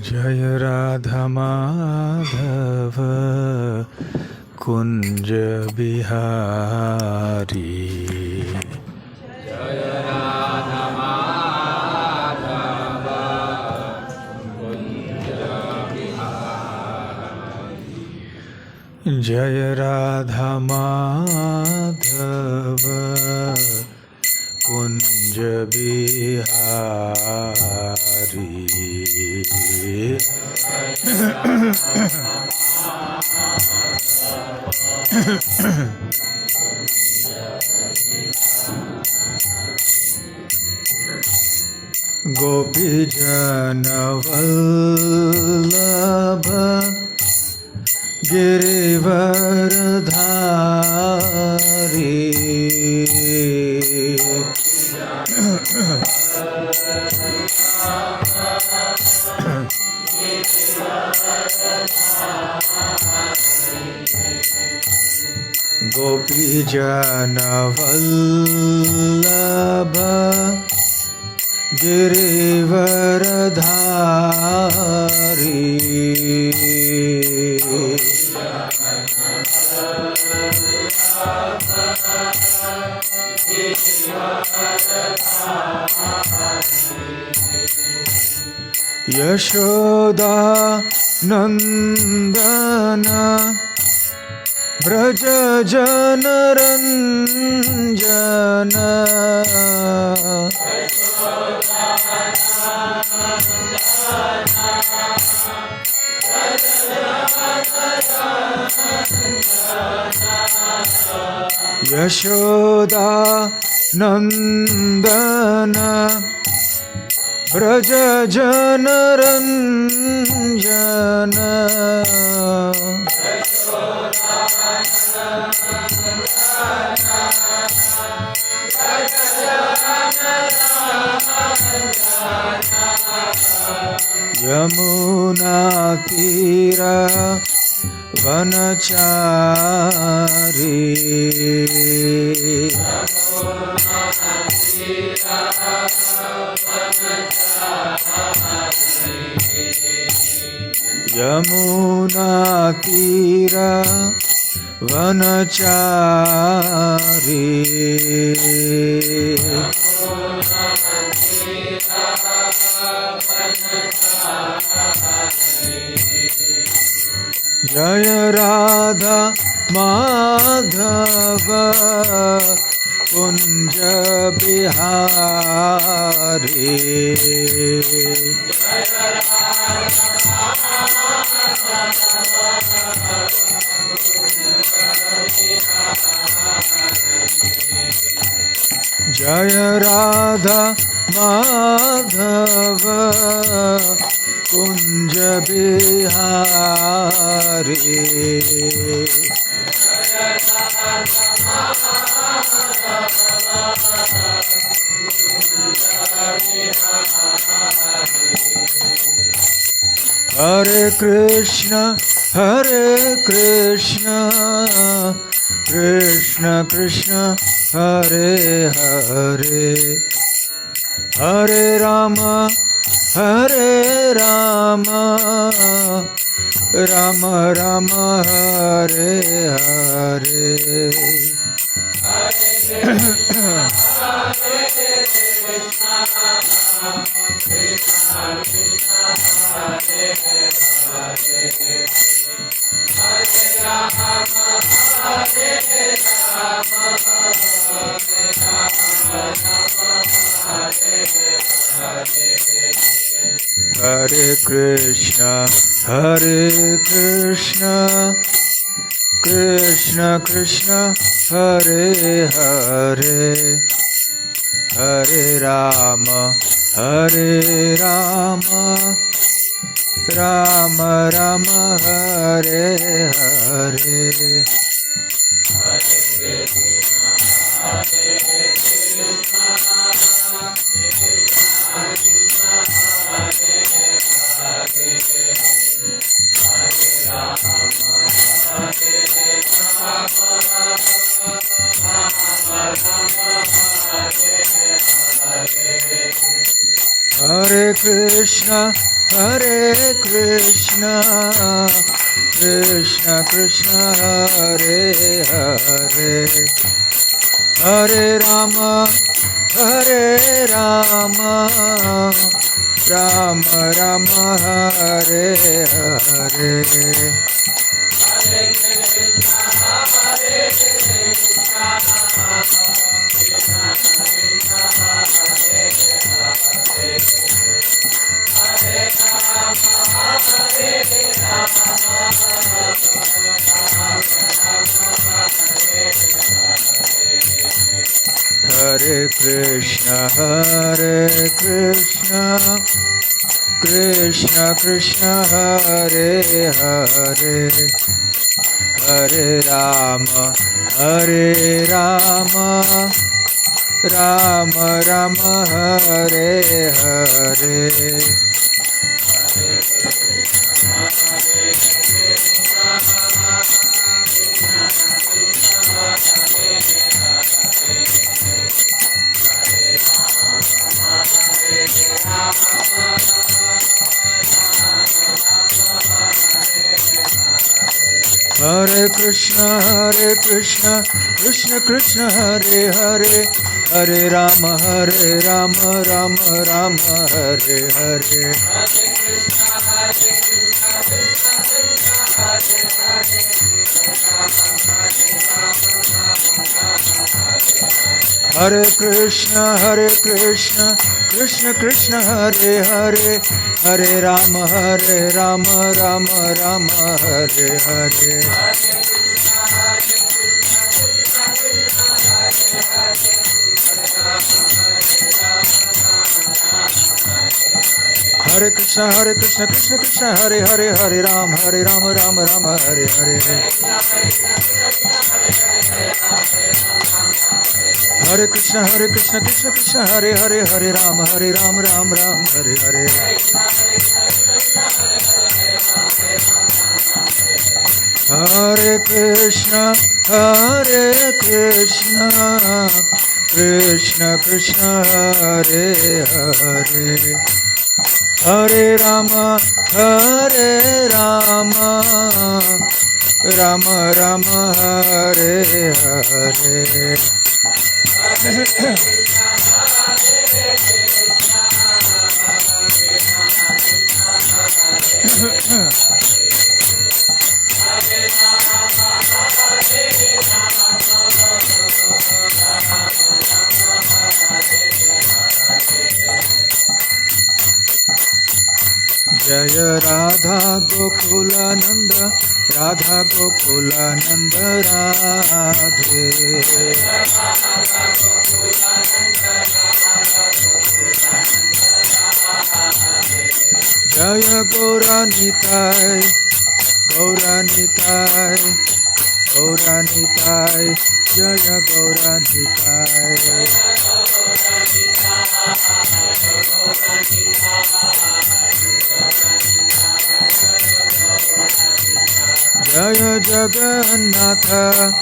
जय राधा माधव कुंज बिहारी। जय राधा माधव कुंज बिहारी। जय राधा माधव कुंज बिहारी। गोपी जन वल्लभ गिरिवरधारी। गोपी जन वल्लभ गिरिवरधारी। यशोदा नंदन ब्रज जनरंजन। यशोदा नंदन ब्रज जनरंजन। यमुना तीर वनचारी। यमुना तीर वनचारी। जय राधा माधव कुंज बिहारी। जय राधा माधव कुंज बिहारी। हरे कृष्ण कृष्ण कृष्ण हरे हरे। हरे राम राम राम हरे हरे। हरे कृष्ण कृष्ण कृष्ण हरे हरे। हरे Ram Ram Ram Hare Hare. Hare Krishna Hare Krishna, Krishna Krishna, Hare Hare, Hare Rama, Hare Rama, Rama Rama, Hare Hare. Hare Krishna, Krishna Krishna, Hare Hare, Hare Rama, Rama Rama, Hare Hare. Hare Krishna, Krishna Krishna, Hare Hare, Hare Rama, Rama Rama, Hare Hare. Hare Krishna, Krishna Krishna, Hare Hare, Hare Rama, Rama Rama, Hare Hare. Hare Krishna, Krishna Krishna, Hare Hare, Hare Rama, Rama Rama, Hare Hare. Hare Krishna, Krishna Krishna, Hare Hare, Hare Rama, Rama Rama, Hare Hare. Hare Krishna, Krishna Krishna, Hare Hare, Hare Rama, Rama Rama, Hare Hare. Jaya Radha Gokulananda, Radha Gokulananda Radhe. Jaya Gauranitai, Gauranitai, Gauranitai, Jaya Gauranitai. Jaya Jagannatha,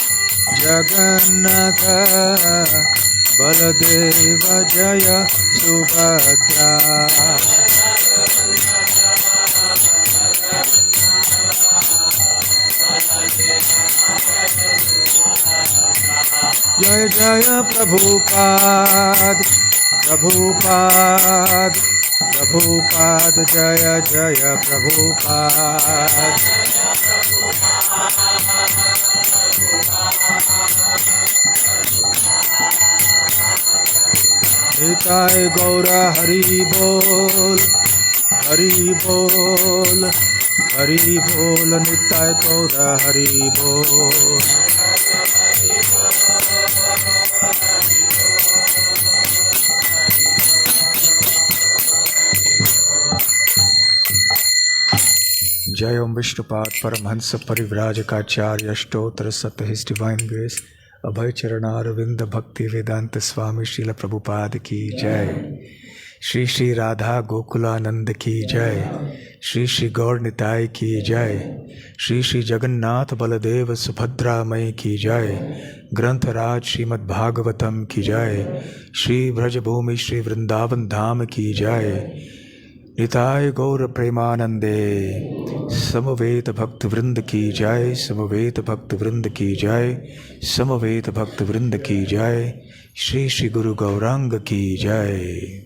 Jagannatha, Baladeva Jaya Subhadra. Jaya Jaya Prabhupada, Prabhupada, Prabhupada, Jaya Jaya Prabhupada. Nitai Gaura Hari Bol, Hari Bol, Hari Bol, Nitai Gaura Hari Bol. Jai Om Vishnupad Paramhansa Parivrajakaacharya Ashtottara Sat His Divine Grace Abhay Charanaravindha Bhakti Vedanta Swami Srila Prabhupada Ki Jai. Shri Shri Radha Gokulananda Ki Jai. Shri Shri Gaur Nitai Ki Jai. Shri Shri Jagannath Baladeva Subhadra Mai Ki Jai. Granth Raj Srimad Bhagavatam Ki Jai. Shri Braj Bhumi Shri Vrindavan Dham Ki Jai. Nitai गौर प्रेमानंदे। समवेत भक्त वृंद की जय, समवेत भक्त वृंद की जय, समवेत भक्त वृंद की जय। श्री श्री गुरु गौरांग की जय।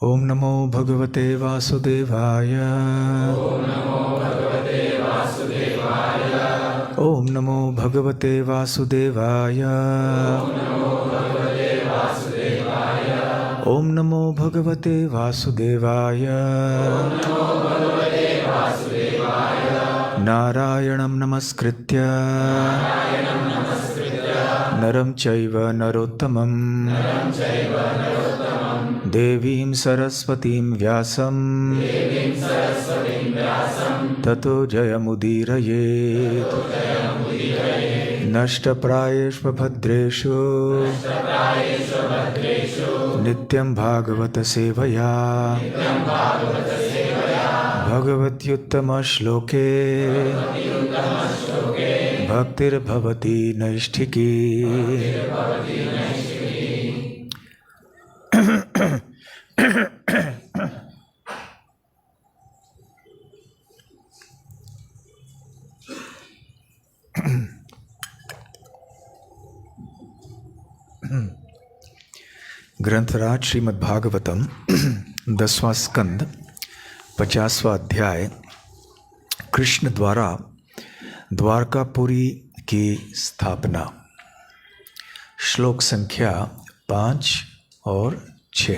ओम नमो भगवते वासुदेवाय। ओम नमो भगवते वासुदेवाय। ओम नमो भगवते वासुदेवाय। ओम नमो भगवते वासुदेवाय। ओम नमो भगवते वासुदेवाय। ओम नमो भगवते वासुदेवाय। नारायणं नमस्कृत्य नरं चैव नरोत्तमं देवीं सरस्वतीं व्यासं ततो जयमुदीरयेत्। नष्टप्रायेषु भद्रेषु नित्यं भागवत सेवया भगवत्युत्तमश्लोके भक्तिर्भवति नैष्ठिकी। ग्रंथराज श्रीमद् भागवतम 10वां स्कंद 50वां अध्याय। कृष्ण द्वारा द्वारकापुरी की स्थापना। श्लोक संख्या 5 और 6।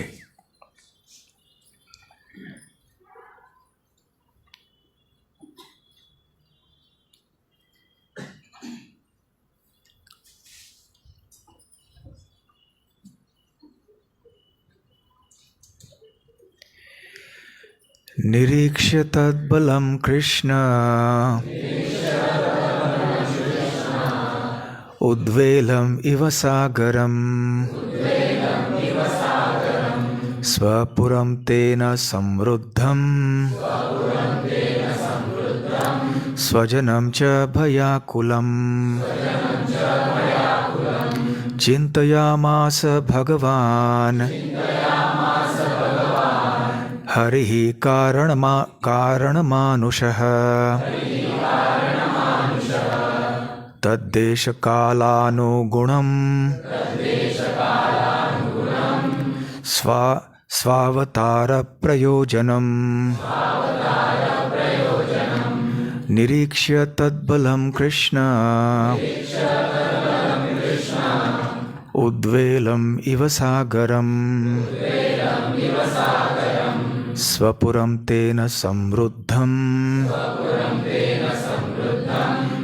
निरीक्ष्य तद्बलं कृष्ण उद्वेलम् इव सागरम् स्वपुरं तेन संवृद्धम् स्वजनं च भयाकुलम् चिन्तयामास भगवान् हरिः कारणमानुषः तद्देशकालानुगुणं स्वावतारप्रयोजनम् निरीक्ष्य तद्बलं कृष्ण उद्वेलम् इव सागरम् स्वपुरं तेन संवृद्धम्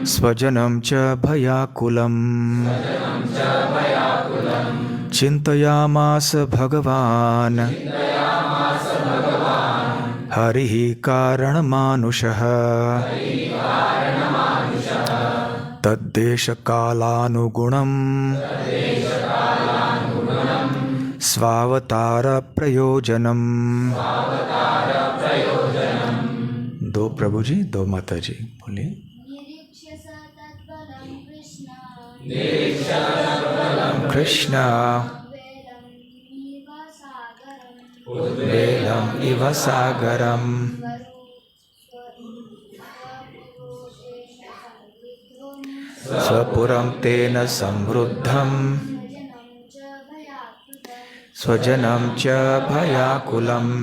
स्वजनं च भयाकुलम् चिन्तयामास भगवान् हरिः कारणमानुषः तद्देशकालानुगुणम् स्वावतारप्रयोजनम्। दो प्रभु जी, दो माता जी, बोलिए। कृष्ण उद्वेलम् इव सागरम् स्वपुरं तेन संवृद्धम् स्वजनं च भयाकुलम्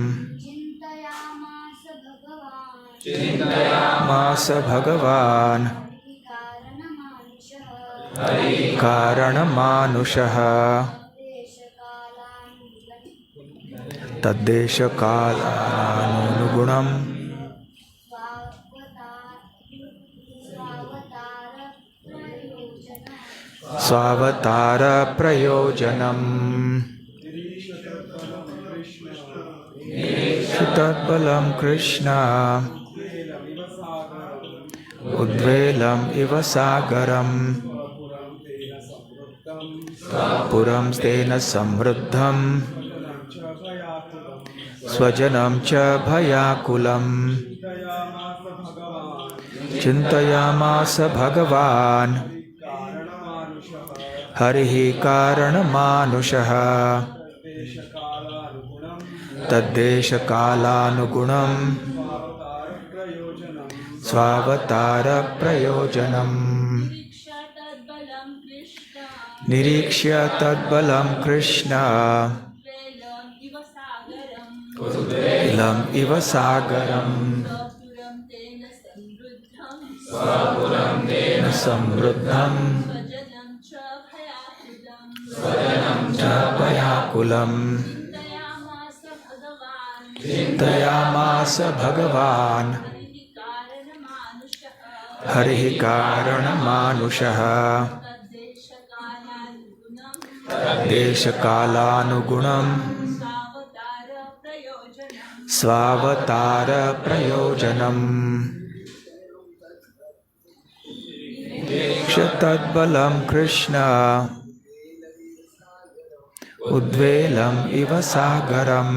चिन्तयामास भगवान् कारणमानुषः तद्देशकालानुगुणम् स्वावतारप्रयोजनम् तद्बलं कृष्ण उद्वेलम् इव सागरम् पुरं तेन समृद्धम् स्वजनं च भयाकुलम् चिन्तयामास भगवान् हरिः कारणमानुषः तद्देशकालानुगुणं स्वावतारप्रयोजनम् निरीक्ष्य तद्बलं कृष्ण उद्वेलम् इव सागरम् स्वपुरं तेन समृद्धम् स्वजनं च भयाकुलम् चिन्तयामास भगवान् हरिः कारणमानुषः देशकालानुगुणम् स्वावतारप्रयोजनम् तद्बलं कृष्ण उद्वेलम् इव सागरम्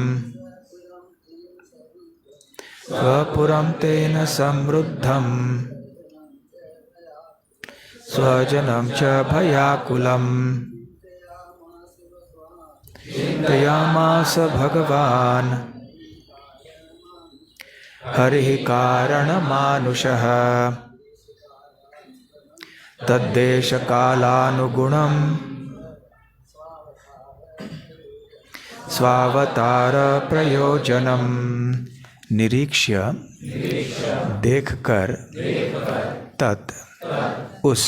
स्वपुरं तेन समृद्धम् स्वजनं च भयाकुलम् चिन्तयामास भगवान् हरिः कारणमानुषः तद्देशकालानुगुणम् स्वावतारप्रयोजनम् निरीक्ष्य देखकर तत् उस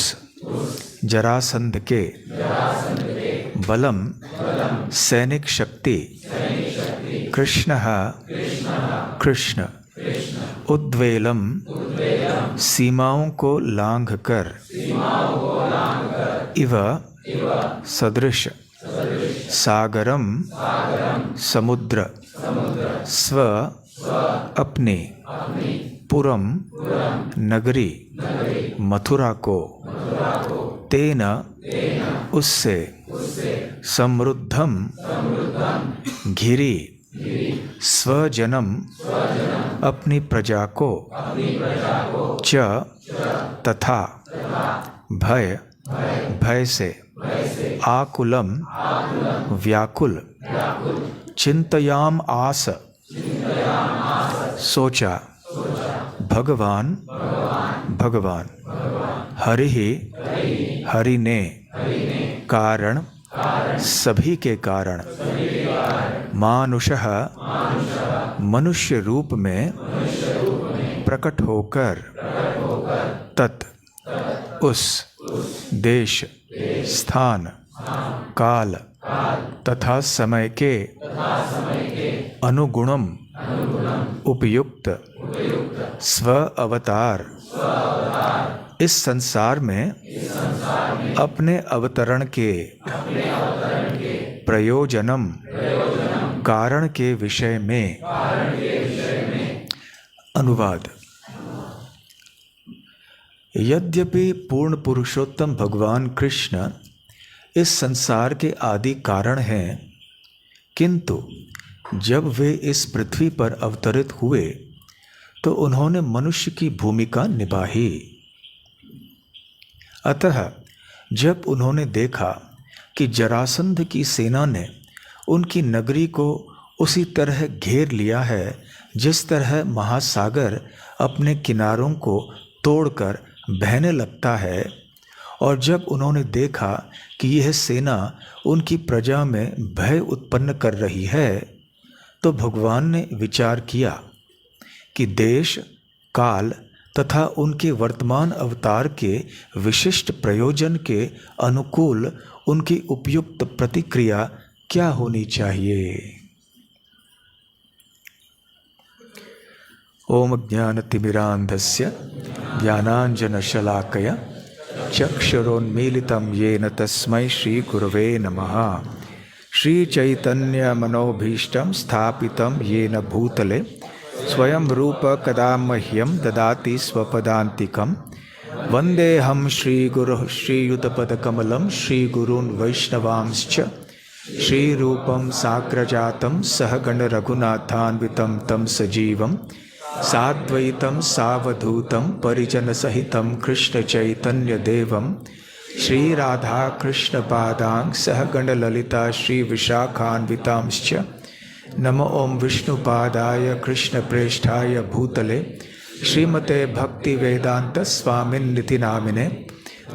जरासंध के बलम सैनिक शक्ति कृष्ण उद्वेलम सीमाओं को लांघकर इव सदृश सागरम समुद्र स्व अपने पुरम नगरी मथुरा को तेन उससे समृद्धम घिरी स्वजनम अपनी प्रजा को च तथा भय से आकुलम व्याकुल चिंतयाम आस सोचा भगवान हरि ने कारण सभी के कारण मानुषः मनुष्य रूप में प्रकट होकर तत् उस देश स्थान काल तथा समय के अनुगुणम उपयुक्त स्व अवतार इस संसार में अपने अवतरण के प्रयोजनम कारण के विषय में अनुवाद। यद्यपि पूर्ण पुरुषोत्तम भगवान कृष्ण इस संसार के आदि कारण हैं, किंतु जब वे इस पृथ्वी पर अवतरित हुए तो उन्होंने मनुष्य की भूमिका निभाई। अतः जब उन्होंने देखा कि जरासंध की सेना ने उनकी नगरी को उसी तरह घेर लिया है जिस तरह महासागर अपने किनारों को तोड़कर बहने लगता है, और जब उन्होंने देखा कि यह सेना उनकी प्रजा में भय उत्पन्न कर रही है, तो भगवान ने विचार किया कि देश काल तथा उनके वर्तमान अवतार के विशिष्ट प्रयोजन के अनुकूल उनकी उपयुक्त प्रतिक्रिया क्या होनी चाहिए। ओम ज्ञानतिमिरान्धस्य ज्ञानाञ्जनशलाकया चक्षुरोन्मीलितं येन तस्मै श्रीगुरवे नमः। श्रीचैतन्यमनोभीष्टं स्थापितं येन भूतले स्वयं रूप कदा मह्यं ददाति स्वपदान्तिकं। वन्देऽहं श्रीगुरुः श्रीयुतपदकमलं श्रीगुरून् वैष्णवांश्च श्रीरूपं साग्रजातं सहगणरघुनाथान्वितं तं सजीवं साद्वैतं सावधूतं परिजनसहितं कृष्णचैतन्यदेवं श्रीराधाकृष्णपादां सहगणललिता श्रीविशाखान्वितांश्च नमो ॐ विष्णुपादाय कृष्णप्रेष्ठाय भूतले श्रीमते भक्तिवेदांत स्वामिन्निति नामिने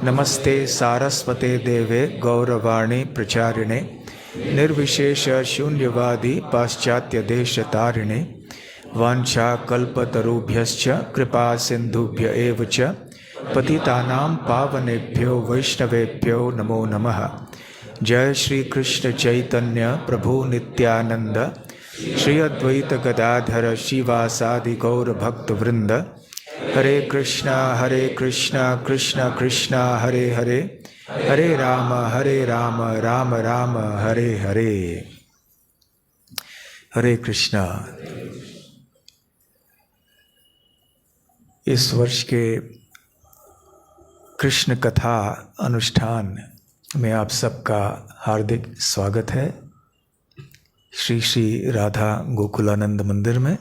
नमस्ते सारस्वते देवे गौरवाणी प्रचारिणे निर्विशेष शून्यवादी पाश्चात्य देशतारिणे वाञ्छाकल्पतरुभ्यश्च कृपा सिन्धुभ्य एव च पतितानां पावनेभ्यो वैष्णवेभ्यो नमो नमः। जय श्री कृष्ण चैतन्य प्रभु नित्यानंद श्री अद्वैत गदाधर शिवासादि गौर भक्त वृंद। हरे कृष्णा कृष्णा कृष्णा हरे हरे, हरे राम राम राम हरे हरे। हरे कृष्णा। इस वर्ष के कृष्ण कथा अनुष्ठान में आप सबका हार्दिक स्वागत है श्री श्री राधा गोकुलानंद मंदिर में।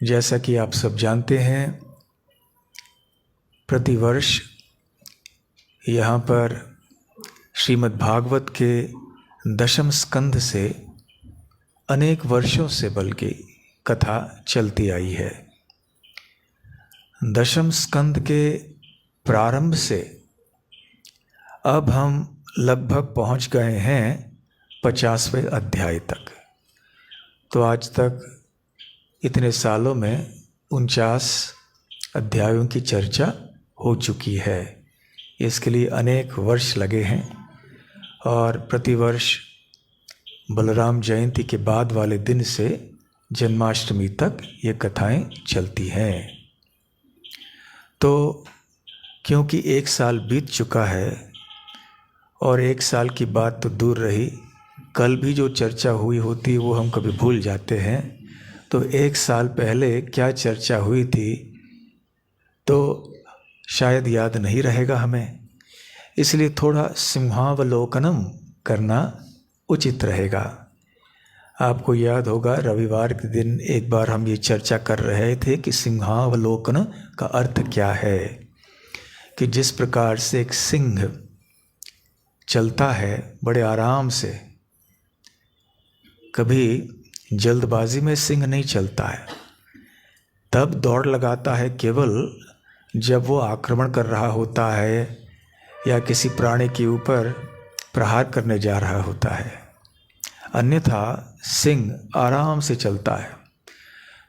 जैसा कि आप सब जानते हैं, प्रतिवर्ष यहाँ पर श्रीमद् भागवत के दशम स्कंध से अनेक वर्षों से बल्कि कथा चलती आई है। दशम स्कंध के प्रारंभ से अब हम लगभग पहुंच गए हैं 50वें अध्याय तक। तो आज तक इतने सालों में 49 अध्यायों की चर्चा हो चुकी है। इसके लिए अनेक वर्ष लगे हैं और प्रतिवर्ष बलराम जयंती के बाद वाले दिन से जन्माष्टमी तक ये कथाएं चलती हैं। तो क्योंकि एक साल बीत चुका है और एक साल की बात तो दूर रही, कल भी जो चर्चा हुई होती वो हम कभी भूल जाते हैं। तो एक साल पहले क्या चर्चा हुई थी तो शायद याद नहीं रहेगा हमें, इसलिए थोड़ा सिंहावलोकनम करना उचित रहेगा। आपको याद होगा रविवार के दिन एक बार हम ये चर्चा कर रहे थे कि सिंहावलोकन का अर्थ क्या है, कि जिस प्रकार से एक सिंह चलता है बड़े आराम से, कभी जल्दबाजी में सिंह नहीं चलता है, तब दौड़ लगाता है केवल जब वो आक्रमण कर रहा होता है या किसी प्राणी के ऊपर प्रहार करने जा रहा होता है। अन्यथा सिंह आराम से चलता है।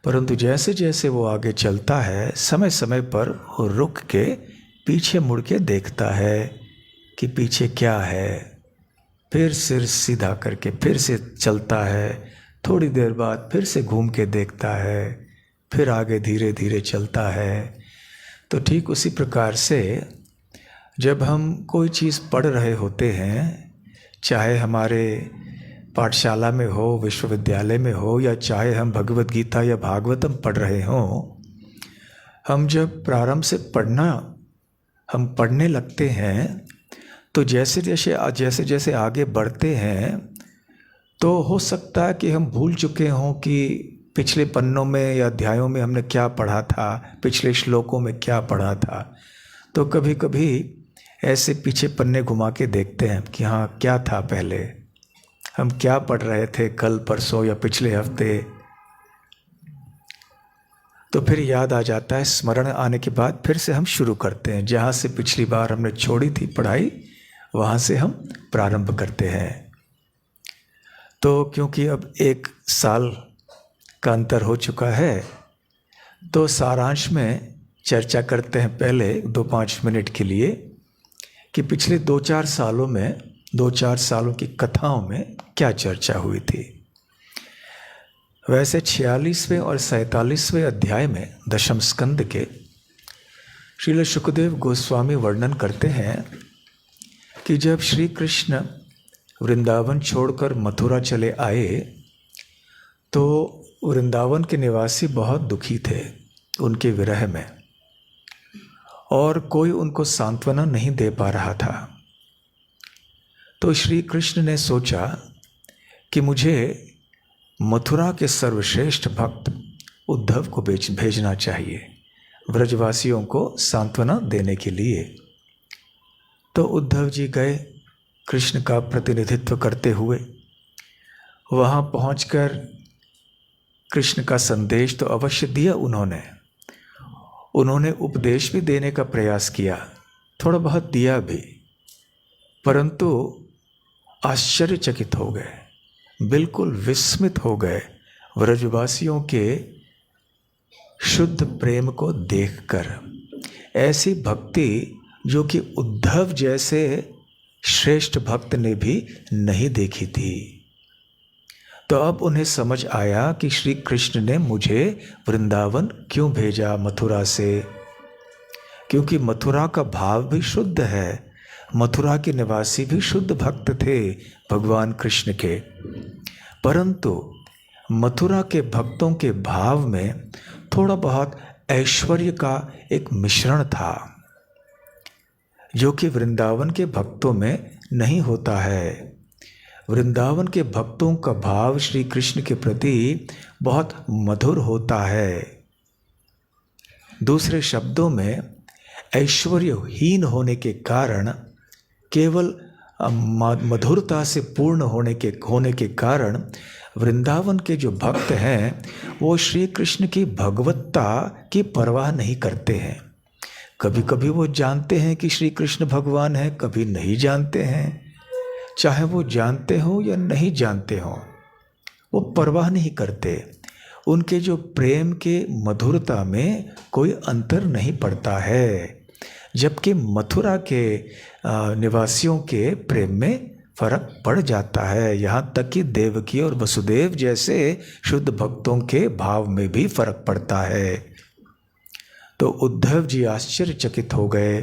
परंतु जैसे जैसे वो आगे चलता है, समय समय पर वो रुक के पीछे मुड़ के देखता है कि पीछे क्या है, फिर सिर सीधा करके फिर से चलता है। थोड़ी देर बाद फिर से घूम के देखता है, फिर आगे धीरे धीरे चलता है। तो ठीक उसी प्रकार से जब हम कोई चीज़ पढ़ रहे होते हैं, चाहे हमारे पाठशाला में हो, विश्वविद्यालय में हो, या चाहे हम भगवत गीता या भागवतम पढ़ रहे हों, हम जब प्रारंभ से हम पढ़ने लगते हैं तो जैसे जैसे आगे बढ़ते हैं तो हो सकता है कि हम भूल चुके हों कि पिछले पन्नों में या अध्यायों में हमने क्या पढ़ा था, पिछले श्लोकों में क्या पढ़ा था। तो कभी कभी ऐसे पीछे पन्ने घुमा के देखते हैं कि हाँ क्या था पहले, हम क्या पढ़ रहे थे कल परसों या पिछले हफ्ते। तो फिर याद आ जाता है, स्मरण आने के बाद फिर से हम शुरू करते हैं। जहाँ से पिछली बार हमने छोड़ी थी पढ़ाई, वहाँ से हम प्रारंभ करते हैं। तो क्योंकि अब एक साल का अंतर हो चुका है, तो सारांश में चर्चा करते हैं पहले 2-5 मिनट के लिए कि पिछले 2-4 सालों में 2-4 सालों की कथाओं में क्या चर्चा हुई थी। वैसे 46वें और 47वें अध्याय में दशम स्कंद के श्रील शुकदेव गोस्वामी वर्णन करते हैं कि जब श्री कृष्ण वृंदावन छोड़कर मथुरा चले आए तो वृंदावन के निवासी बहुत दुखी थे उनके विरह में। और कोई उनको सांत्वना नहीं दे पा रहा था। तो श्री कृष्ण ने सोचा कि मुझे मथुरा के सर्वश्रेष्ठ भक्त उद्धव को भेजना चाहिए ब्रजवासियों को सांत्वना देने के लिए। तो उद्धव जी गए कृष्ण का प्रतिनिधित्व करते हुए। वहाँ पहुंचकर कृष्ण का संदेश तो अवश्य दिया उन्होंने उपदेश भी देने का प्रयास किया, थोड़ा बहुत दिया भी, परंतु आश्चर्यचकित हो गए, बिल्कुल विस्मित हो गए व्रजवासियों के शुद्ध प्रेम को देखकर। ऐसी भक्ति जो कि उद्धव जैसे श्रेष्ठ भक्त ने भी नहीं देखी थी। तो अब उन्हें समझ आया कि श्री कृष्ण ने मुझे वृंदावन क्यों भेजा मथुरा से, क्योंकि मथुरा का भाव भी शुद्ध है, मथुरा के निवासी भी शुद्ध भक्त थे भगवान कृष्ण के। परंतु मथुरा के भक्तों के भाव में थोड़ा बहुत ऐश्वर्य का एक मिश्रण था, जो कि वृंदावन के भक्तों में नहीं होता है। वृंदावन के भक्तों का भाव श्री कृष्ण के प्रति बहुत मधुर होता है। दूसरे शब्दों में ऐश्वर्यहीन होने के कारण, केवल मधुरता से पूर्ण होने के कारण वृंदावन के जो भक्त हैं वो श्री कृष्ण की भगवत्ता की परवाह नहीं करते हैं। कभी कभी वो जानते हैं कि श्री कृष्ण भगवान है, कभी नहीं जानते हैं। चाहे वो जानते हो या नहीं जानते हो, वो परवाह नहीं करते। उनके जो प्रेम के मधुरता में कोई अंतर नहीं पड़ता है, जबकि मथुरा के निवासियों के प्रेम में फर्क पड़ जाता है। यहाँ तक कि देवकी और वसुदेव जैसे शुद्ध भक्तों के भाव में भी फर्क पड़ता है। तो उद्धव जी आश्चर्यचकित हो गए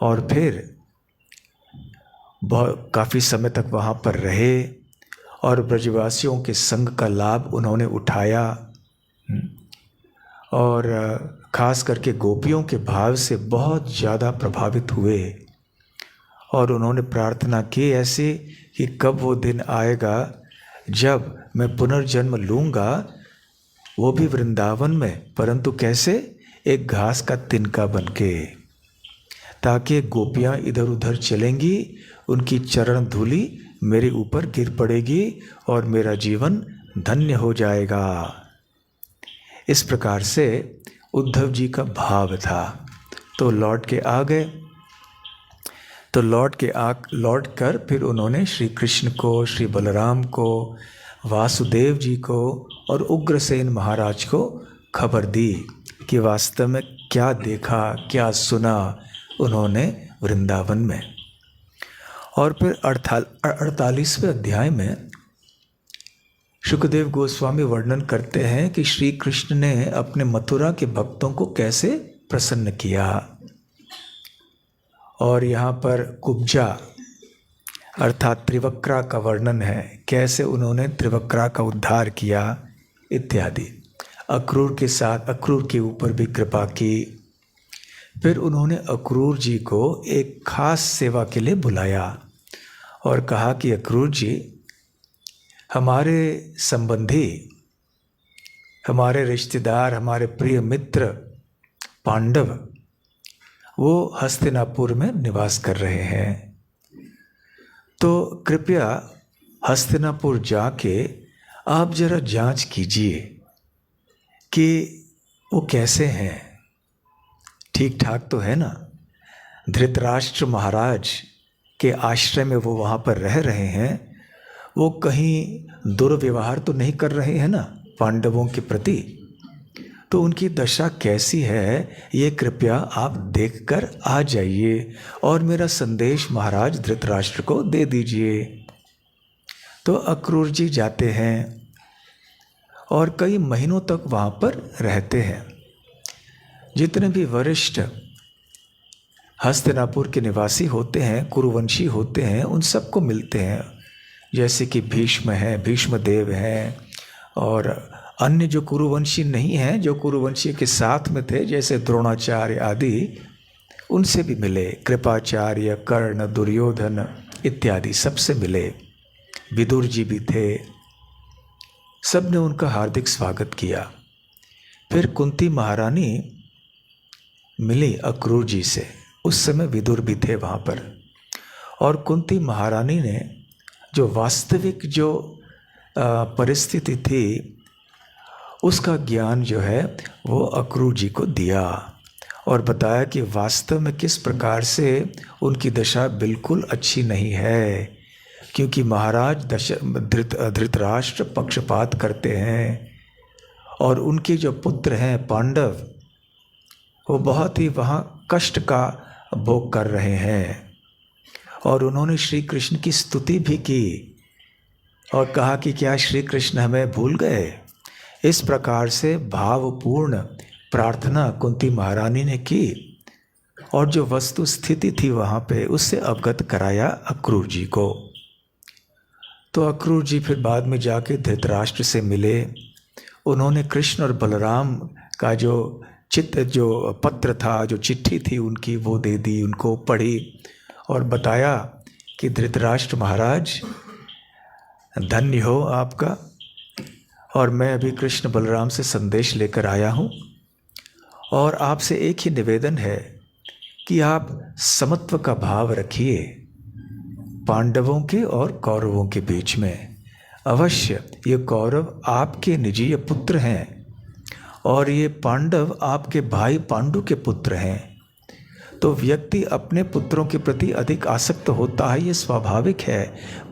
और फिर काफ़ी समय तक वहाँ पर रहे और ब्रजवासियों के संग का लाभ उन्होंने उठाया और ख़ास करके गोपियों के भाव से बहुत ज़्यादा प्रभावित हुए। और उन्होंने प्रार्थना की ऐसे कि कब वो दिन आएगा जब मैं पुनर्जन्म लूँगा, वो भी वृंदावन में, परंतु कैसे, एक घास का तिनका बनके, ताकि गोपियाँ इधर उधर चलेंगी, उनकी चरण धूलि मेरे ऊपर गिर पड़ेगी और मेरा जीवन धन्य हो जाएगा। इस प्रकार से उद्धव जी का भाव था। तो लौट के आ गए। तो लौट कर फिर उन्होंने श्री कृष्ण को, श्री बलराम को, वासुदेव जी को और उग्रसेन महाराज को खबर दी कि वास्तव में क्या देखा, क्या सुना उन्होंने वृंदावन में। और फिर 48वें अध्याय में शुकदेव गोस्वामी वर्णन करते हैं कि श्री कृष्ण ने अपने मथुरा के भक्तों को कैसे प्रसन्न किया। और यहाँ पर कुब्जा अर्थात त्रिवक्रा का वर्णन है, कैसे उन्होंने त्रिवक्रा का उद्धार किया इत्यादि। अक्रूर के साथ अक्रूर के ऊपर भी कृपा की। फिर उन्होंने अक्रूर जी को एक खास सेवा के लिए बुलाया और कहा कि अक्रूर जी, हमारे संबंधी, हमारे रिश्तेदार, हमारे प्रिय मित्र पांडव वो हस्तिनापुर में निवास कर रहे हैं, तो कृपया हस्तिनापुर जाके आप जरा जांच कीजिए कि वो कैसे हैं, ठीक ठाक तो है ना। धृतराष्ट्र महाराज के आश्रय में वो वहाँ पर रह रहे हैं, वो कहीं दुर्व्यवहार तो नहीं कर रहे हैं ना पांडवों के प्रति। तो उनकी दशा कैसी है ये कृपया आप देखकर आ जाइए और मेरा संदेश महाराज धृतराष्ट्र को दे दीजिए। तो अक्रूर जी जाते हैं और कई महीनों तक वहाँ पर रहते हैं। जितने भी वरिष्ठ हस्तिनापुर के निवासी होते हैं, कुरुवंशी होते हैं, उन सबको मिलते हैं, जैसे कि भीष्म हैं, भीष्मदेव हैं और अन्य जो कुरुवंशी नहीं हैं, जो कुरुवंशी के साथ में थे, जैसे द्रोणाचार्य आदि, उनसे भी मिले। कृपाचार्य, कर्ण, दुर्योधन इत्यादि सबसे मिले। विदुर जी भी थे। सब ने उनका हार्दिक स्वागत किया। फिर कुंती महारानी मिली अक्रूर जी से। उस समय विदुर भी थे वहाँ पर। और कुंती महारानी ने जो वास्तविक जो परिस्थिति थी उसका ज्ञान जो है वो अक्रूर जी को दिया और बताया कि वास्तव में किस प्रकार से उनकी दशा बिल्कुल अच्छी नहीं है, क्योंकि महाराज धृतराष्ट्र पक्षपात करते हैं और उनके जो पुत्र हैं पांडव, वो बहुत ही वहाँ कष्ट का भोग कर रहे हैं। और उन्होंने श्री कृष्ण की स्तुति भी की और कहा कि क्या श्री कृष्ण हमें भूल गए। इस प्रकार से भावपूर्ण प्रार्थना कुंती महारानी ने की और जो वस्तु स्थिति थी वहाँ पे उससे अवगत कराया अक्रूर जी को। तो अक्रूर जी फिर बाद में जाके धृतराष्ट्र से मिले। उन्होंने कृष्ण और बलराम का जो पत्र था, जो चिट्ठी थी उनकी, वो दे दी, उनको पढ़ी और बताया कि धृतराष्ट्र महाराज धन्य हो आपका, और मैं अभी कृष्ण बलराम से संदेश लेकर आया हूँ और आपसे एक ही निवेदन है कि आप समत्व का भाव रखिए पांडवों के और कौरवों के बीच में। अवश्य ये कौरव आपके निजीय पुत्र हैं और ये पांडव आपके भाई पांडु के पुत्र हैं। तो व्यक्ति अपने पुत्रों के प्रति अधिक आसक्त होता है, ये स्वाभाविक है,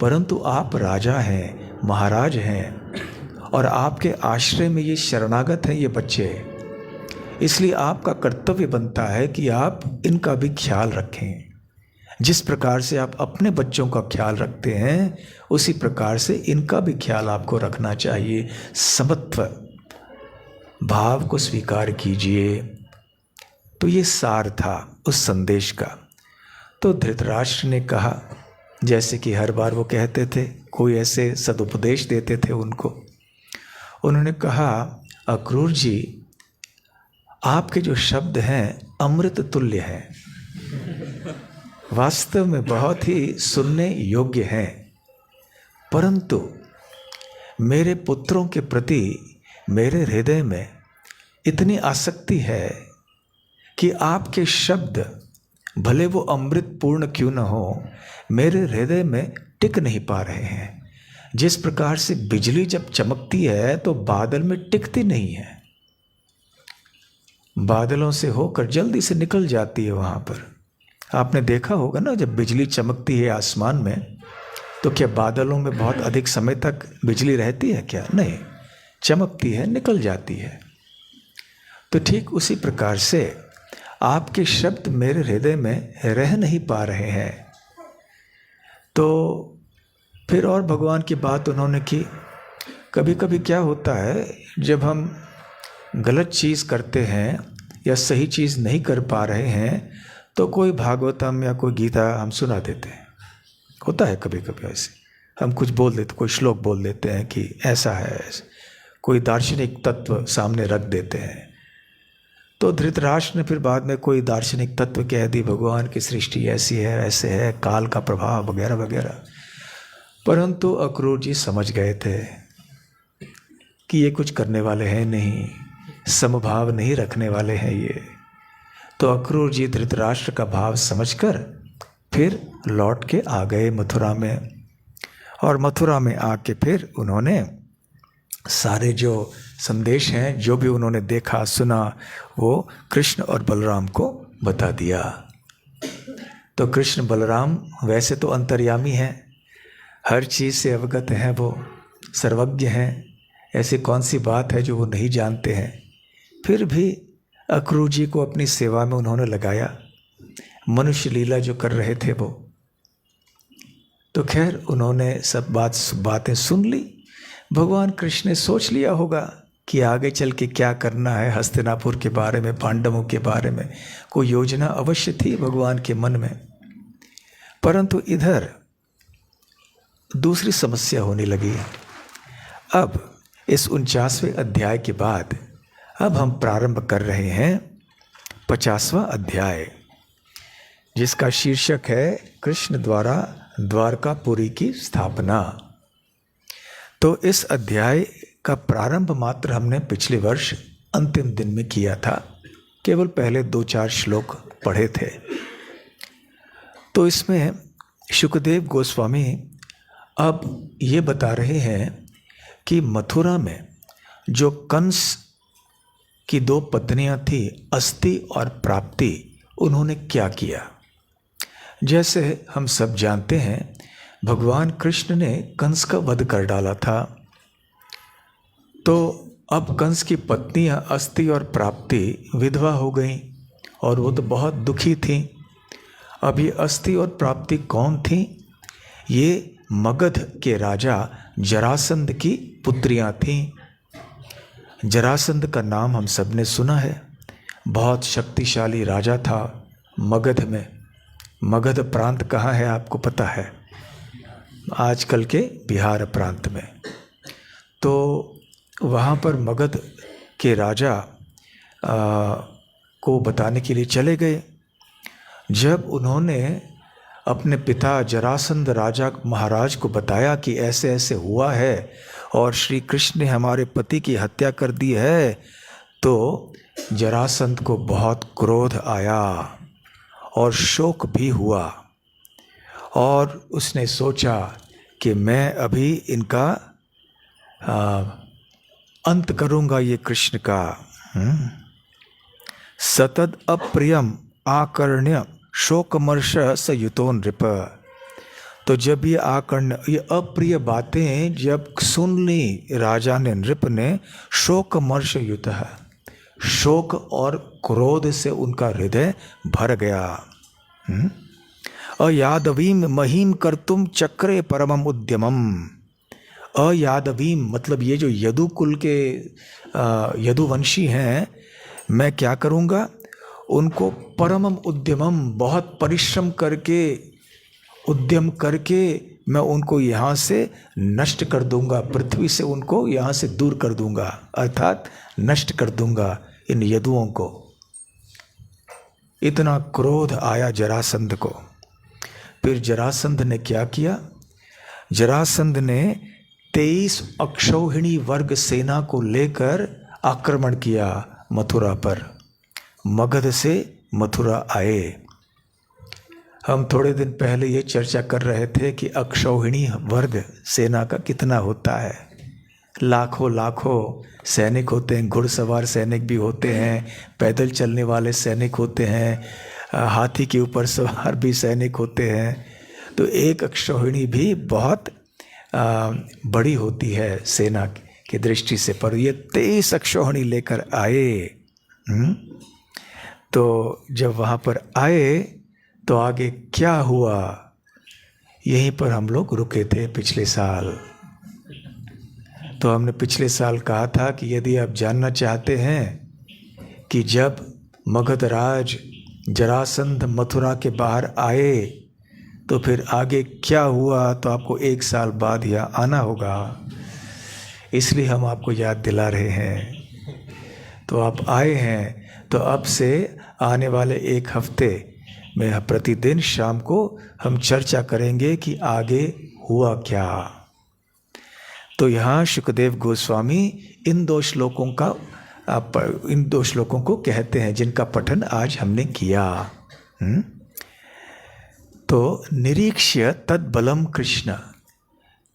परंतु आप राजा हैं, महाराज हैं और आपके आश्रय में ये शरणागत हैं ये बच्चे, इसलिए आपका कर्तव्य बनता है कि आप इनका भी ख्याल रखें। जिस प्रकार से आप अपने बच्चों का ख्याल रखते हैं उसी प्रकार से इनका भी ख्याल आपको रखना चाहिए। समत्व भाव को स्वीकार कीजिए। तो ये सार था उस संदेश का। तो धृतराष्ट्र ने कहा, जैसे कि हर बार वो कहते थे, कोई ऐसे सदुपदेश देते थे उनको, उन्होंने कहा, अक्रूर जी आपके जो शब्द हैं अमृत तुल्य हैं, वास्तव में बहुत ही सुनने योग्य हैं, परंतु मेरे पुत्रों के प्रति मेरे हृदय में इतनी आसक्ति है कि आपके शब्द भले वो अमृत पूर्ण क्यों न हो, मेरे हृदय में टिक नहीं पा रहे हैं। जिस प्रकार से बिजली जब चमकती है तो बादल में टिकती नहीं है, बादलों से होकर जल्दी से निकल जाती है। वहाँ पर आपने देखा होगा ना, जब बिजली चमकती है आसमान में तो क्या बादलों में बहुत अधिक समय तक बिजली रहती है क्या? नहीं, चमकती है, निकल जाती है। तो ठीक उसी प्रकार से आपके शब्द मेरे हृदय में रह नहीं पा रहे हैं। तो फिर और भगवान की बात उन्होंने की। कभी कभी क्या होता है, जब हम गलत चीज़ करते हैं या सही चीज़ नहीं कर पा रहे हैं तो कोई भागवतम या कोई गीता हम सुना देते हैं। होता है कभी कभी ऐसे, हम कुछ बोल देते, कोई श्लोक बोल देते हैं कि ऐसा है, कोई दार्शनिक तत्व सामने रख देते हैं। तो धृतराष्ट्र ने फिर बाद में कोई दार्शनिक तत्व कह दी, भगवान की सृष्टि ऐसी है, ऐसे है, काल का प्रभाव वगैरह वगैरह। परंतु अक्रूर जी समझ गए थे कि ये कुछ करने वाले हैं नहीं, समभाव नहीं रखने वाले हैं ये। तो अक्रूर जी धृतराष्ट्र का भाव समझकर फिर लौट के आ गए मथुरा में। और मथुरा में आके फिर उन्होंने सारे जो संदेश हैं, जो भी उन्होंने देखा सुना, वो कृष्ण और बलराम को बता दिया। तो कृष्ण बलराम वैसे तो अंतर्यामी हैं, हर चीज़ से अवगत हैं, वो सर्वज्ञ हैं, ऐसी कौन सी बात है जो वो नहीं जानते हैं। फिर भी अक्रूर जी को अपनी सेवा में उन्होंने लगाया, मनुष्य लीला जो कर रहे थे वो। तो खैर उन्होंने सब बातें सुन ली। भगवान कृष्ण ने सोच लिया होगा कि आगे चल के क्या करना है, हस्तिनापुर के बारे में, पांडवों के बारे में कोई योजना अवश्य थी भगवान के मन में। परंतु इधर दूसरी समस्या होने लगी। अब इस 49वें अध्याय के बाद अब हम प्रारंभ कर रहे हैं 50वां अध्याय, जिसका शीर्षक है कृष्ण द्वारा द्वारकापुरी की स्थापना। तो इस अध्याय का प्रारंभ मात्र हमने पिछले वर्ष अंतिम दिन में किया था, केवल पहले 2-4 श्लोक पढ़े थे। तो इसमें शुकदेव गोस्वामी अब ये बता रहे हैं कि मथुरा में जो कंस की 2 पत्नियां थी, अस्ति और प्राप्ति, उन्होंने क्या किया। जैसे हम सब जानते हैं, भगवान कृष्ण ने कंस का वध कर डाला था। तो अब कंस की पत्नियां अस्ति और प्राप्ति विधवा हो गईं और वो तो बहुत दुखी थीं। अब ये अस्ति और प्राप्ति कौन थीं? ये मगध के राजा जरासंध की पुत्रियां थीं। जरासंध का नाम हम सब ने सुना है, बहुत शक्तिशाली राजा था मगध में। मगध प्रांत कहाँ है आपको पता है? आजकल के बिहार प्रांत में। तो वहाँ पर मगध के राजा को बताने के लिए चले गए। जब उन्होंने अपने पिता जरासंध राजा महाराज को बताया कि ऐसे ऐसे हुआ है और श्री कृष्ण ने हमारे पति की हत्या कर दी है, तो जरासंध को बहुत क्रोध आया और शोक भी हुआ और उसने सोचा कि मैं अभी इनका अंत करूंगा, ये कृष्ण का। सतद अप्रियम आकर्ण्य शोकमर्ष सयुतो नृप। तो जब ये आकर्ण्य, ये अप्रिय बातें जब सुन ली राजा ने, नृप ने, शोकमर्ष युत, शोक और क्रोध से उनका हृदय भर गया। अयादवीम महीम कर्तुम चक्रे परमम उद्यमम। अयादवीम मतलब ये जो यदुकुल के यदुवंशी हैं, मैं क्या करूँगा? उनको परमम उद्यमम, बहुत परिश्रम करके, उद्यम करके मैं उनको यहाँ से नष्ट कर दूंगा, पृथ्वी से उनको यहाँ से दूर कर दूंगा, अर्थात नष्ट कर दूंगा इन यदुओं को। इतना क्रोध आया जरासंध को। फिर जरासंध ने क्या किया? जरासंध ने 23 अक्षौहिणी वर्ग सेना को लेकर आक्रमण किया मथुरा पर। मगध से मथुरा आए। हम थोड़े दिन पहले ये चर्चा कर रहे थे कि अक्षौहिणी वर्ग सेना का कितना होता है। लाखों लाखों सैनिक होते हैं, घुड़सवार सैनिक भी होते हैं, पैदल चलने वाले सैनिक होते हैं, हाथी के ऊपर सवार भी सैनिक होते हैं। तो एक अक्षौहिणी भी बहुत बड़ी होती है सेना की दृष्टि से, पर ये 23 अक्षौहिणी लेकर आए। तो जब वहाँ पर आए तो आगे क्या हुआ, यहीं पर हम लोग रुके थे पिछले साल। तो हमने पिछले साल कहा था कि यदि आप जानना चाहते हैं कि जब मगधराज जरासंध मथुरा के बाहर आए तो फिर आगे क्या हुआ, तो आपको 1 साल बाद यहाँ आना होगा। इसलिए हम आपको याद दिला रहे हैं। तो आप आए हैं, तो अब से आने वाले 1 हफ्ते में प्रतिदिन शाम को हम चर्चा करेंगे कि आगे हुआ क्या। तो यहाँ शुकदेव गोस्वामी इन 2 श्लोकों को कहते हैं, जिनका पठन आज हमने किया। तो निरीक्ष्य तद्बलम कृष्ण,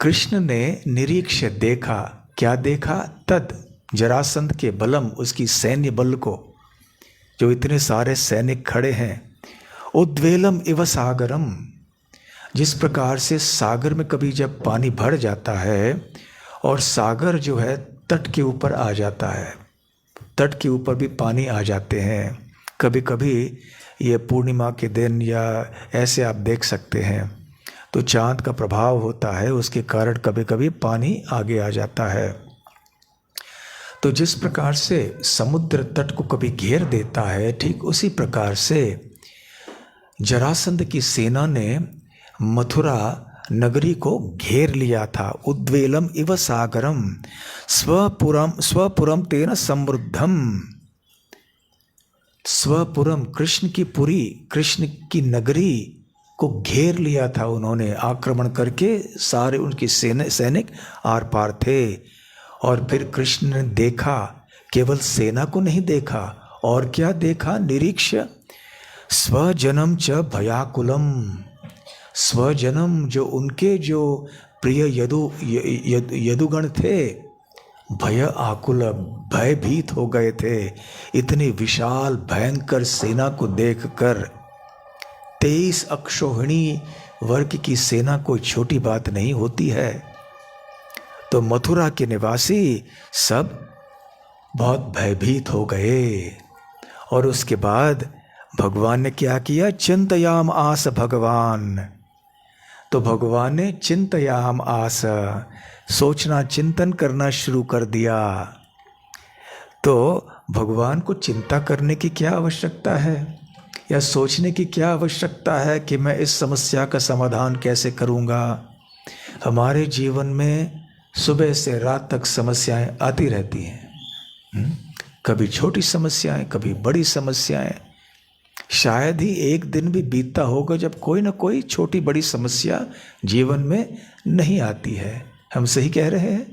कृष्ण ने निरीक्ष्य देखा। क्या देखा? तद, जरासंध के बलम, उसकी सैन्य बल को, जो इतने सारे सैनिक खड़े हैं। उद्वेलम इव सागरम, जिस प्रकार से सागर में कभी जब पानी भर जाता है और सागर जो है तट के ऊपर आ जाता है, तट के ऊपर भी पानी आ जाते हैं। कभी कभी ये पूर्णिमा के दिन या ऐसे आप देख सकते हैं, तो चांद का प्रभाव होता है, उसके कारण कभी कभी पानी आगे आ जाता है। तो जिस प्रकार से समुद्र तट को कभी घेर देता है, ठीक उसी प्रकार से जरासंध की सेना ने मथुरा नगरी को घेर लिया था। उद्वेलम इव सागरम स्वपुरम तेन समृद्धम। स्वपुरम कृष्ण की पुरी, कृष्ण की नगरी को घेर लिया था उन्होंने, आक्रमण करके सारे उनके सैनिक आर पार थे। और फिर कृष्ण ने देखा, केवल सेना को नहीं देखा, और क्या देखा? निरीक्ष्य स्वजनम च भयाकुलम। स्वजनम, जो उनके जो प्रिय यदुगण थे, भय आकुल, भयभीत हो गए थे। इतनी विशाल भयंकर सेना को देखकर 23 अक्षौहिणी वर्ग की सेना कोई छोटी बात नहीं होती है। तो मथुरा के निवासी सब बहुत भयभीत हो गए। और उसके बाद भगवान ने क्या किया? चिंतयाम आस भगवान। तो भगवान ने चिंतयाम आस, सोचना चिंतन करना शुरू कर दिया। तो भगवान को चिंता करने की क्या आवश्यकता है, या सोचने की क्या आवश्यकता है कि मैं इस समस्या का समाधान कैसे करूँगा? हमारे जीवन में सुबह से रात तक समस्याएं आती रहती हैं। कभी छोटी समस्याएं, कभी बड़ी समस्याएं। शायद ही एक दिन भी बीतता होगा जब कोई ना कोई छोटी बड़ी समस्या जीवन में नहीं आती है। हम सही कह रहे हैं?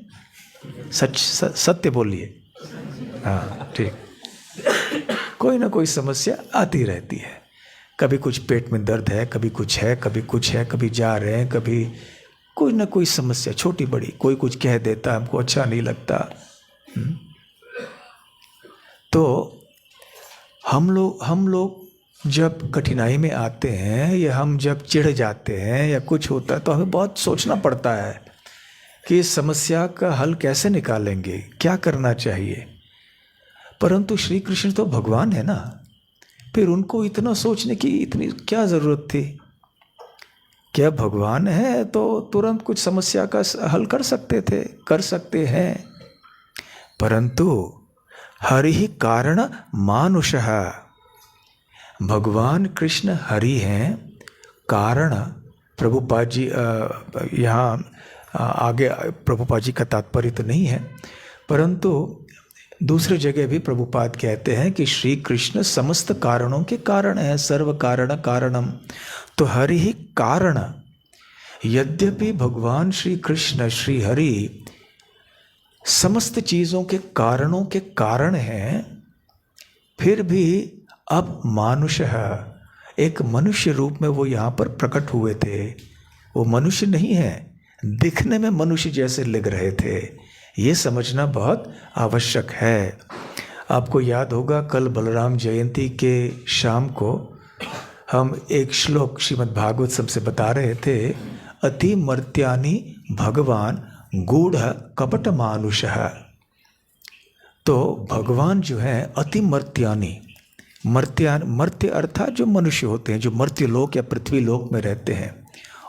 सत्य बोलिए। हाँ, ठीक। कोई ना कोई समस्या आती रहती है। कभी कुछ पेट में दर्द है, कभी कुछ है, कभी कुछ है, कभी जा रहे हैं, कभी कोई ना कोई समस्या छोटी बड़ी। कोई कुछ कह देता, हमको अच्छा नहीं लगता। तो हम लोग जब कठिनाई में आते हैं, या हम जब चिढ़ जाते हैं या कुछ होता है, तो हमें बहुत सोचना पड़ता है कि इस समस्या का हल कैसे निकालेंगे, क्या करना चाहिए। परंतु श्री कृष्ण तो भगवान है ना, फिर उनको इतना सोचने की इतनी क्या ज़रूरत थी? क्या भगवान है तो तुरंत कुछ समस्या का हल कर सकते थे, कर सकते हैं। परंतु हरि ही कारण मानुषः, भगवान कृष्ण हरि हैं, कारण। प्रभुपाद जी यहाँ आगे प्रभुपाद जी का तात्पर्य तो नहीं है, परंतु दूसरे जगह भी प्रभुपाद कहते हैं कि श्री कृष्ण समस्त कारणों के कारण है, सर्व कारण कारणम। तो हरि ही कारण। यद्यपि भगवान श्री कृष्ण श्री हरि समस्त चीज़ों के कारणों के कारण हैं, फिर भी अब मानुष है, एक मनुष्य रूप में वो यहाँ पर प्रकट हुए थे। वो मनुष्य नहीं है, दिखने में मनुष्य जैसे लग रहे थे। ये समझना बहुत आवश्यक है। आपको याद होगा कल बलराम जयंती के शाम को हम एक श्लोक श्रीमद् भागवत सबसे बता रहे थे। अति मर्त्यानि भगवान गूढ़ कपट मानुष है। तो भगवान जो है अति मर्त्यानि, मर्त्य अर्थात जो मनुष्य होते हैं, जो मर्त्य लोक या पृथ्वी लोक में रहते हैं,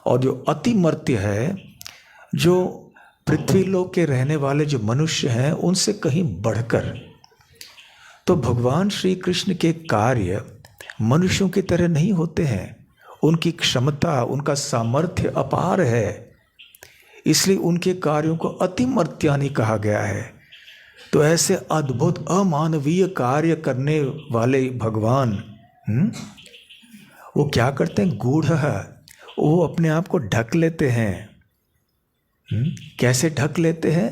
और जो अति मर्त्य है, जो पृथ्वी लोक के रहने वाले जो मनुष्य हैं, उनसे कहीं बढ़कर। तो भगवान श्री कृष्ण के कार्य मनुष्यों की तरह नहीं होते हैं। उनकी क्षमता, उनका सामर्थ्य अपार है, इसलिए उनके कार्यों को अति मर्त्यानि कहा गया है। तो ऐसे अद्भुत अमानवीय कार्य करने वाले भगवान वो क्या करते हैं? गूढ़ है, वो अपने आप को ढक लेते हैं। कैसे ढक लेते हैं?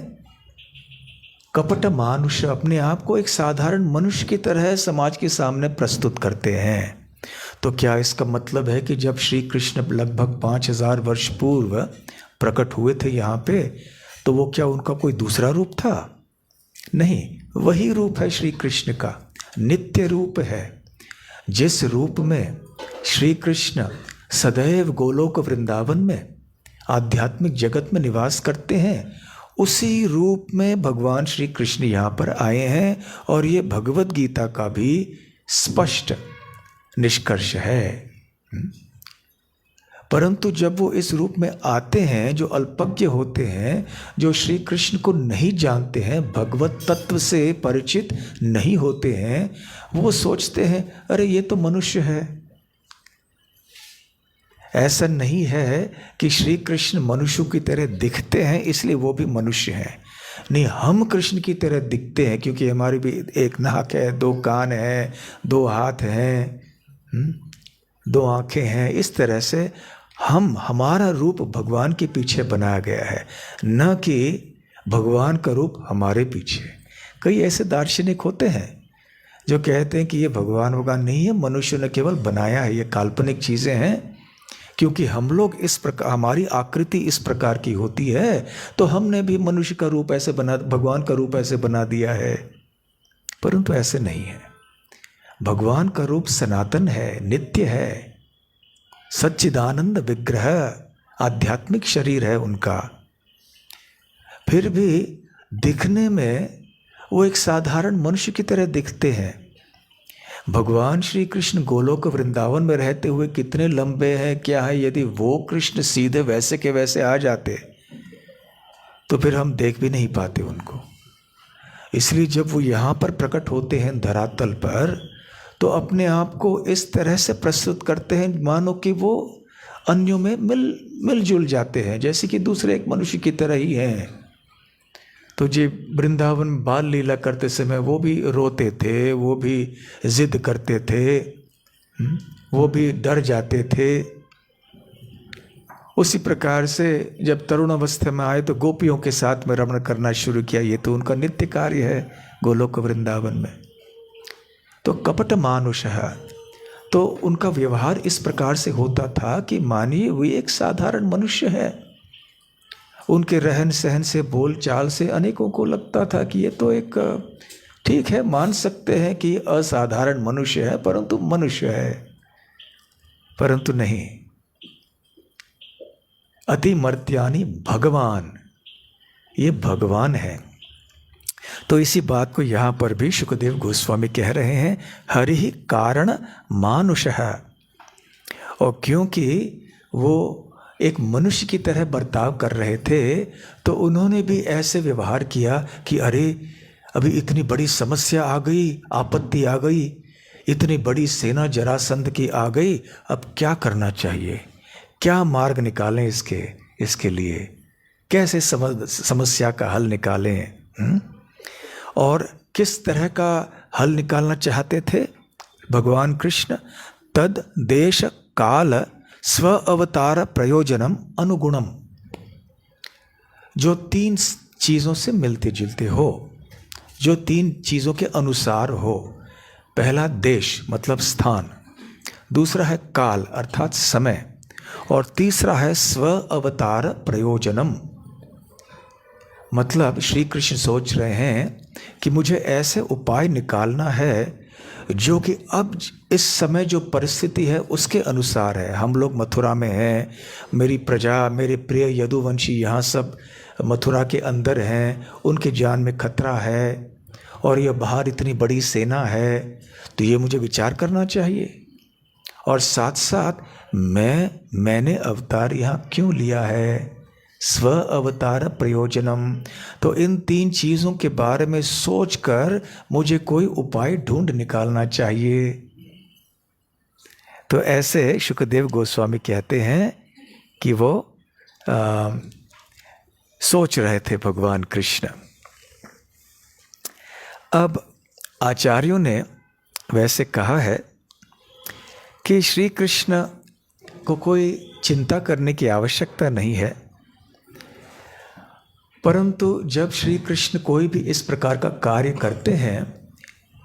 कपट मानुष, अपने आप को एक साधारण मनुष्य की तरह समाज के सामने प्रस्तुत करते हैं। तो क्या इसका मतलब है कि जब श्री कृष्ण लगभग 5000 वर्ष पूर्व प्रकट हुए थे यहाँ पे, तो वो क्या उनका कोई दूसरा रूप था? नहीं, वही रूप है श्री कृष्ण का, नित्य रूप है। जिस रूप में श्री कृष्ण सदैव गोलोक वृंदावन में आध्यात्मिक जगत में निवास करते हैं, उसी रूप में भगवान श्री कृष्ण यहाँ पर आए हैं। और ये भगवत गीता का भी स्पष्ट निष्कर्ष है। परंतु जब वो इस रूप में आते हैं, जो अल्पज्ञ होते हैं, जो श्री कृष्ण को नहीं जानते हैं, भगवत तत्व से परिचित नहीं होते हैं, वो सोचते हैं अरे ये तो मनुष्य है, ऐसा नहीं है कि श्री कृष्ण मनुष्यों की तरह दिखते हैं इसलिए वो भी मनुष्य हैं। नहीं, हम कृष्ण की तरह दिखते हैं क्योंकि हमारी भी एक नाक है, दो कान है, दो हाथ हैं, दो आंखें हैं। इस तरह से हमारा रूप भगवान के पीछे बनाया गया है, न कि भगवान का रूप हमारे पीछे। कई ऐसे दार्शनिक होते हैं जो कहते हैं कि ये भगवान नहीं है, मनुष्य ने केवल बनाया है, ये काल्पनिक चीज़ें हैं। क्योंकि हम लोग इस प्रकार, हमारी आकृति इस प्रकार की होती है तो हमने भी मनुष्य का रूप ऐसे बना, भगवान का रूप ऐसे बना दिया है। परंतु ऐसे नहीं है। भगवान का रूप सनातन है, नित्य है, सच्चिदानंद विग्रह, आध्यात्मिक शरीर है उनका। फिर भी दिखने में वो एक साधारण मनुष्य की तरह दिखते हैं। भगवान श्री कृष्ण गोलोक वृंदावन में रहते हुए कितने लंबे हैं, क्या है। यदि वो कृष्ण सीधे वैसे के वैसे आ जाते तो फिर हम देख भी नहीं पाते उनको। इसलिए जब वो यहाँ पर प्रकट होते हैं धरातल पर, तो अपने आप को इस तरह से प्रस्तुत करते हैं मानो कि वो अन्यों में मिलजुल जाते हैं, जैसे कि दूसरे एक मनुष्य की तरह ही हैं। तो जी वृंदावन बाल लीला करते समय वो भी रोते थे, वो भी जिद करते थे, वो भी डर जाते थे। उसी प्रकार से जब तरुण अवस्था में आए तो गोपियों के साथ में रमण करना शुरू किया। ये तो उनका नित्य कार्य है गोलोक वृंदावन में। तो कपट मानुष है, तो उनका व्यवहार इस प्रकार से होता था कि मानिए वो एक साधारण मनुष्य है। उनके रहन सहन से, बोल चाल से अनेकों को लगता था कि ये तो एक, ठीक है, मान सकते हैं कि असाधारण मनुष्य है, परंतु मनुष्य है। परंतु नहीं, अतिमर्त्यानि भगवान, ये भगवान है। तो इसी बात को यहाँ पर भी शुकदेव गोस्वामी कह रहे हैं, हरि ही कारण मानुषः। और क्योंकि वो एक मनुष्य की तरह बर्ताव कर रहे थे तो उन्होंने भी ऐसे व्यवहार किया कि अरे अभी इतनी बड़ी समस्या आ गई, आपत्ति आ गई, इतनी बड़ी सेना जरासंध की आ गई, अब क्या करना चाहिए, क्या मार्ग निकालें इसके लिए, कैसे समस्या का हल निकालें। और किस तरह का हल निकालना चाहते थे भगवान कृष्ण? तद देश काल स्व अवतार प्रयोजनम अनुगुणम, जो तीन चीज़ों से मिलते जुलते हो, जो तीन चीज़ों के अनुसार हो। पहला देश मतलब स्थान, दूसरा है काल अर्थात समय, और तीसरा है स्व अवतार प्रयोजनम। मतलब श्री कृष्ण सोच रहे हैं कि मुझे ऐसे उपाय निकालना है जो कि अब इस समय जो परिस्थिति है उसके अनुसार है। हम लोग मथुरा में हैं, मेरी प्रजा, मेरे प्रिय यदुवंशी यहाँ सब मथुरा के अंदर हैं, उनके जान में खतरा है, और यह बाहर इतनी बड़ी सेना है, तो ये मुझे विचार करना चाहिए। और साथ साथ मैंने अवतार यहाँ क्यों लिया है, स्व अवतार प्रयोजनम। तो इन तीन चीज़ों के बारे में सोचकर मुझे कोई उपाय ढूंढ निकालना चाहिए। तो ऐसे शुकदेव गोस्वामी कहते हैं कि वो सोच रहे थे भगवान कृष्ण। अब आचार्यों ने वैसे कहा है कि श्री कृष्ण को कोई चिंता करने की आवश्यकता नहीं है, परंतु जब श्री कृष्ण कोई भी इस प्रकार का कार्य करते हैं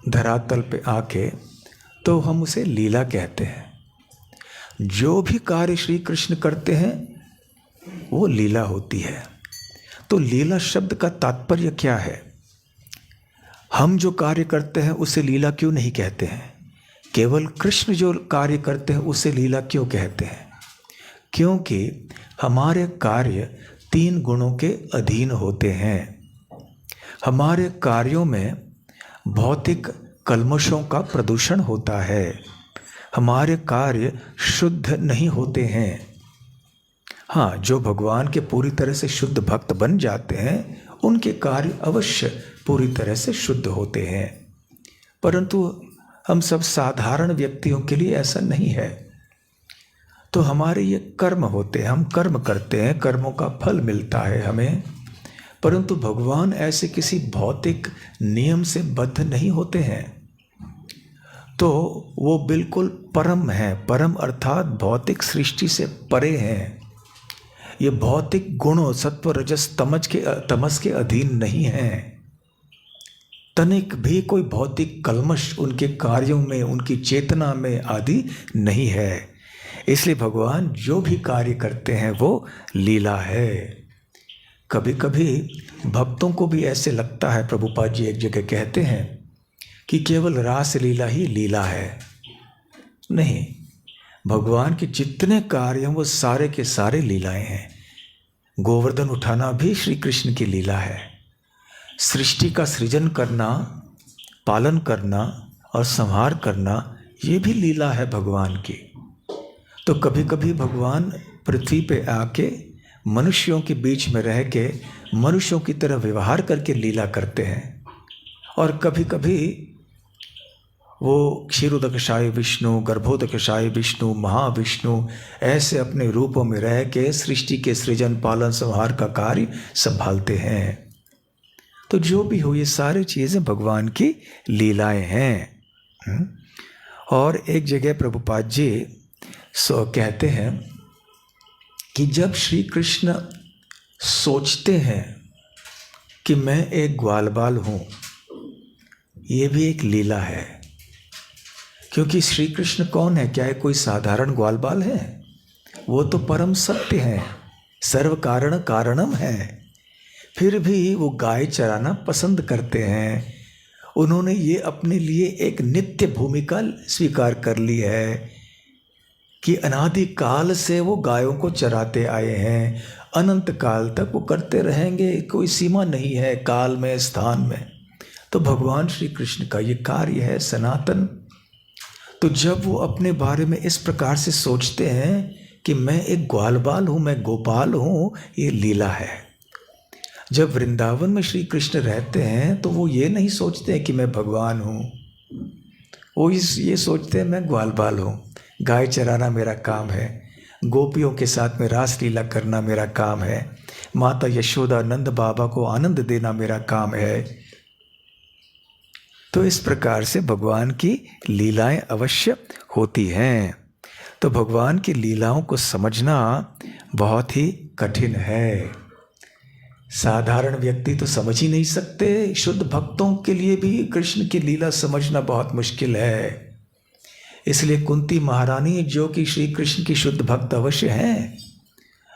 धरातल पे आके, तो हम उसे लीला कहते हैं। जो भी कार्य श्री कृष्ण करते हैं वो लीला होती है। तो लीला शब्द का तात्पर्य क्या है? हम जो कार्य करते हैं उसे लीला क्यों नहीं कहते हैं? केवल कृष्ण जो कार्य करते हैं उसे लीला क्यों कहते हैं? क्योंकि हमारे कार्य तीन गुणों के अधीन होते हैं। हमारे कार्यों में भौतिक कल्मशों का प्रदूषण होता है। हमारे कार्य शुद्ध नहीं होते हैं। हाँ, जो भगवान के पूरी तरह से शुद्ध भक्त बन जाते हैं उनके कार्य अवश्य पूरी तरह से शुद्ध होते हैं, परंतु हम सब साधारण व्यक्तियों के लिए ऐसा नहीं है। तो हमारे ये कर्म होते हैं, हम कर्म करते हैं, कर्मों का फल मिलता है हमें। परंतु भगवान ऐसे किसी भौतिक नियम से बद्ध नहीं होते हैं। तो वो बिल्कुल परम है, परम अर्थात भौतिक सृष्टि से परे हैं। ये भौतिक गुणों सत्व रजस तमस के अधीन नहीं हैं। तनिक भी कोई भौतिक कल्मश उनके कार्यों में, उनकी चेतना में आदि नहीं है। इसलिए भगवान जो भी कार्य करते हैं वो लीला है। कभी कभी भक्तों को भी ऐसे लगता है, प्रभुपाद जी एक जगह कहते हैं कि केवल रास लीला ही लीला है। नहीं, भगवान के जितने कार्य हैं वो सारे के सारे लीलाएं हैं। गोवर्धन उठाना भी श्री कृष्ण की लीला है। सृष्टि का सृजन करना, पालन करना और संहार करना, ये भी लीला है भगवान की। तो कभी कभी भगवान पृथ्वी पे आके मनुष्यों के बीच में रह के मनुष्यों की तरह व्यवहार करके लीला करते हैं। और कभी कभी वो क्षीरोदकशाय विष्णु, गर्भोदकशाय विष्णु, महाविष्णु ऐसे अपने रूपों में रह के सृष्टि के सृजन पालन संहार का कार्य संभालते हैं। तो जो भी हो, ये सारी चीज़ें भगवान की लीलाएं हैं। और एक जगह प्रभुपाद जी कहते हैं कि जब श्री कृष्ण सोचते हैं कि मैं एक ग्वाल बाल हूँ, ये भी एक लीला है। क्योंकि श्री कृष्ण कौन है? क्या है कोई साधारण ग्वाल बाल है? वो तो परम सत्य है, सर्व कारण कारणम है। फिर भी वो गाय चराना पसंद करते हैं। उन्होंने ये अपने लिए एक नित्य भूमिका स्वीकार कर ली है कि अनादि काल से वो गायों को चराते आए हैं, अनंत काल तक वो करते रहेंगे, कोई सीमा नहीं है काल में, स्थान में। तो भगवान श्री कृष्ण का ये कार्य है सनातन। तो जब वो अपने बारे में इस प्रकार से सोचते हैं कि मैं एक ग्वाल बाल हूँ, मैं गोपाल हूँ, ये लीला है। जब वृंदावन में श्री कृष्ण रहते हैं तो वो ये नहीं सोचते हैं कि मैं भगवान हूँ, वो ये सोचते हैं मैं ग्वाल बाल हूँ, गाय चराना मेरा काम है, गोपियों के साथ में रास लीला करना मेरा काम है, माता यशोदा नंद बाबा को आनंद देना मेरा काम है। तो इस प्रकार से भगवान की लीलाएं अवश्य होती हैं। तो भगवान की लीलाओं को समझना बहुत ही कठिन है। साधारण व्यक्ति तो समझ ही नहीं सकते। शुद्ध भक्तों के लिए भी कृष्ण की लीला समझना बहुत मुश्किल है। इसलिए कुंती महारानी, जो कि श्री कृष्ण की शुद्ध भक्त अवश्य हैं,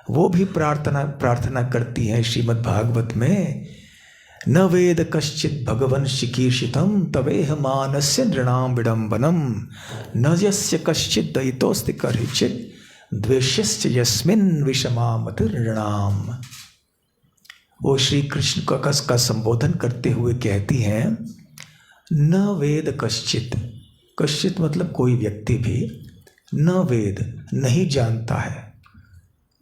वो भी प्रार्थना करती हैं श्रीमद् भागवत में, न वेद कश्चित भगवन् चिकीर्षितम तवेह मानस्य नृणाम विडम्बनम न यस्य कश्चित दयितोस्ति कर्हिचित् द्वेष्यश्च यस्मिन् विषमामति नृणाम। वो श्री कृष्ण का संबोधन करते हुए कहती हैं, न वेद कश्चित, कश्चित मतलब कोई व्यक्ति भी, न वेद नहीं जानता है।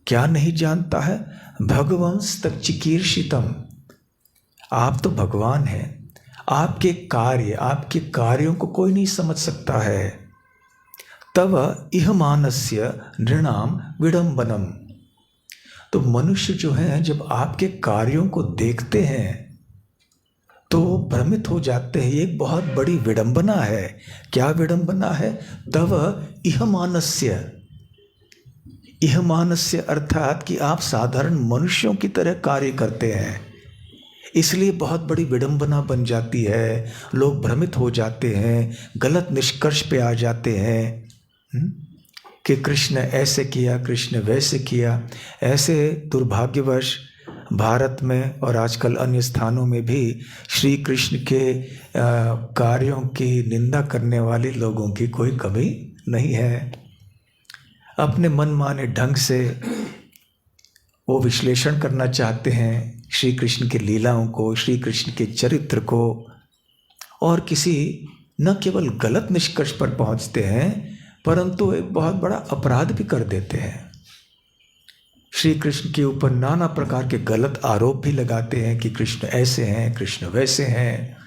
क्या नहीं जानता है? भगवंस तक चिकीर्षितम, आप तो भगवान हैं, आपके कार्य, आपके कार्यों को कोई नहीं समझ सकता है। तव इह मानस्य नृणाम विडम्बनम, तो मनुष्य जो है जब आपके कार्यों को देखते हैं तो भ्रमित हो जाते हैं। ये एक बहुत बड़ी विडंबना है। क्या विडंबना है? तव इह मानस्य, इह मानस्य अर्थात कि आप साधारण मनुष्यों की तरह कार्य करते हैं, इसलिए बहुत बड़ी विडंबना बन जाती है। लोग भ्रमित हो जाते हैं, गलत निष्कर्ष पे आ जाते हैं कि कृष्ण ऐसे किया, कृष्ण वैसे किया। ऐसे दुर्भाग्यवश भारत में और आजकल अन्य स्थानों में भी श्री कृष्ण के कार्यों की निंदा करने वाले लोगों की कोई कमी नहीं है। अपने मनमाने ढंग से वो विश्लेषण करना चाहते हैं श्री कृष्ण की लीलाओं को, श्री कृष्ण के चरित्र को, और किसी न केवल गलत निष्कर्ष पर पहुंचते हैं परंतु एक बहुत बड़ा अपराध भी कर देते हैं। श्री कृष्ण के ऊपर नाना प्रकार के गलत आरोप भी लगाते हैं कि कृष्ण ऐसे हैं, कृष्ण वैसे हैं,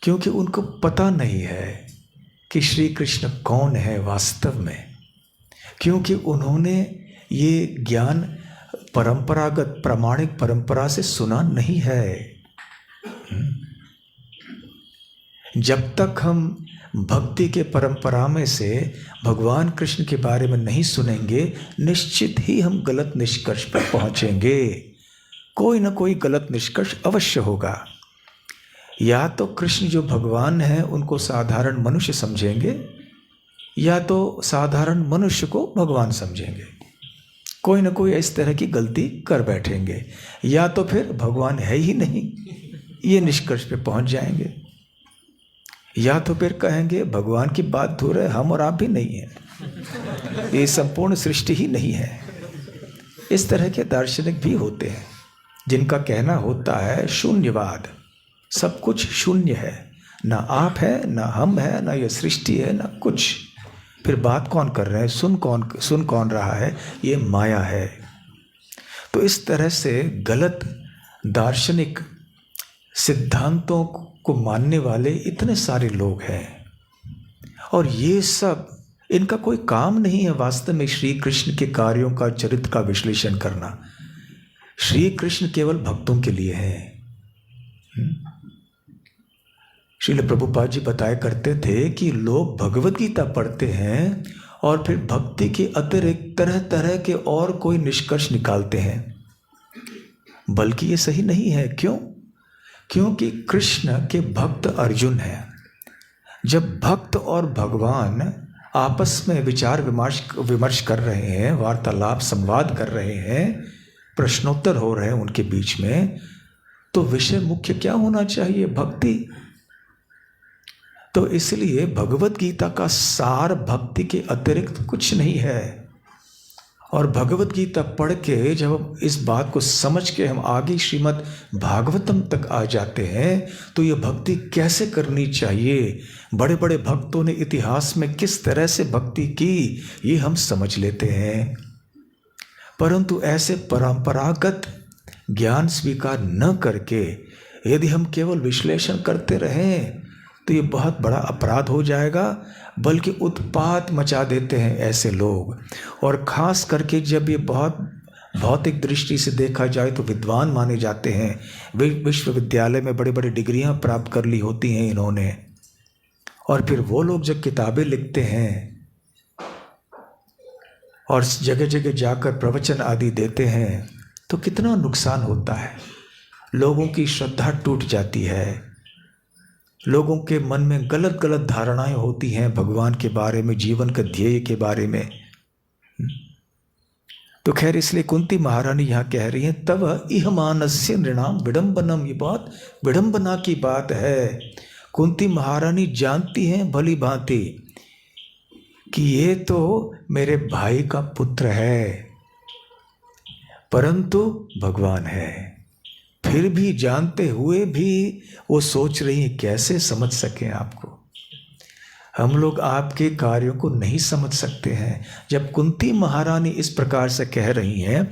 क्योंकि उनको पता नहीं है कि श्री कृष्ण कौन है वास्तव में। क्योंकि उन्होंने ये ज्ञान परंपरागत प्रामाणिक परंपरा से सुना नहीं है। जब तक हम भक्ति के परंपरा में से भगवान कृष्ण के बारे में नहीं सुनेंगे, निश्चित ही हम गलत निष्कर्ष पर पहुंचेंगे। कोई ना कोई गलत निष्कर्ष अवश्य होगा। या तो कृष्ण जो भगवान हैं उनको साधारण मनुष्य समझेंगे, या तो साधारण मनुष्य को भगवान समझेंगे। कोई ना कोई इस तरह की गलती कर बैठेंगे, या तो फिर भगवान है ही नहीं, ये निष्कर्ष पे पहुंच जाएंगे। या तो फिर कहेंगे भगवान की बात दूर है, हम और आप भी नहीं हैं, ये संपूर्ण सृष्टि ही नहीं है। इस तरह के दार्शनिक भी होते हैं जिनका कहना होता है शून्यवाद, सब कुछ शून्य है, ना आप है, ना हम है, ना ये सृष्टि है, ना कुछ। फिर बात कौन कर रहे हैं, सुन कौन रहा है, ये माया है। तो इस तरह से गलत दार्शनिक सिद्धांतों को मानने वाले इतने सारे लोग हैं, और ये सब इनका कोई काम नहीं है वास्तव में श्री कृष्ण के कार्यों का, चरित्र का विश्लेषण करना। श्री कृष्ण केवल भक्तों के लिए है। श्रील प्रभुपाद जी बताया करते थे कि लोग भगवत गीता पढ़ते हैं और फिर भक्ति के अतिरिक्त तरह तरह के और कोई निष्कर्ष निकालते हैं, बल्कि ये सही नहीं है। क्यों? क्योंकि कृष्ण के भक्त अर्जुन हैं। जब भक्त और भगवान आपस में विचार विमर्श कर रहे हैं, वार्तालाप संवाद कर रहे हैं, प्रश्नोत्तर हो रहे हैं उनके बीच में, तो विषय मुख्य क्या होना चाहिए? भक्ति। तो इसलिए भगवत गीता का सार भक्ति के अतिरिक्त कुछ नहीं है। और भगवत गीता पढ़ के जब हम इस बात को समझ के हम आगे श्रीमद् भागवतम तक आ जाते हैं, तो ये भक्ति कैसे करनी चाहिए, बड़े बड़े भक्तों ने इतिहास में किस तरह से भक्ति की, ये हम समझ लेते हैं। परंतु ऐसे परंपरागत ज्ञान स्वीकार न करके यदि हम केवल विश्लेषण करते रहें तो ये बहुत बड़ा अपराध हो जाएगा, बल्कि उत्पात मचा देते हैं ऐसे लोग। और ख़ास करके जब ये बहुत भौतिक दृष्टि से देखा जाए तो विद्वान माने जाते हैं, विश्वविद्यालय में बड़ी बड़ी डिग्रियां प्राप्त कर ली होती हैं इन्होंने, और फिर वो लोग जब किताबें लिखते हैं और जगह जगह जाकर प्रवचन आदि देते हैं तो कितना नुकसान होता है। लोगों की श्रद्धा टूट जाती है, लोगों के मन में गलत गलत धारणाएं होती हैं भगवान के बारे में, जीवन के ध्येय के बारे में। तो खैर, इसलिए कुंती महारानी यहाँ कह रही हैं, तब इह मानस्य नृणाम विडंबनम। ये बात विडंबना की बात है। कुंती महारानी जानती हैं भली भांति कि ये तो मेरे भाई का पुत्र है, परंतु भगवान है। फिर भी जानते हुए भी वो सोच रही है कैसे समझ सकें आपको। हम लोग आपके कार्यों को नहीं समझ सकते हैं। जब कुंती महारानी इस प्रकार से कह रही हैं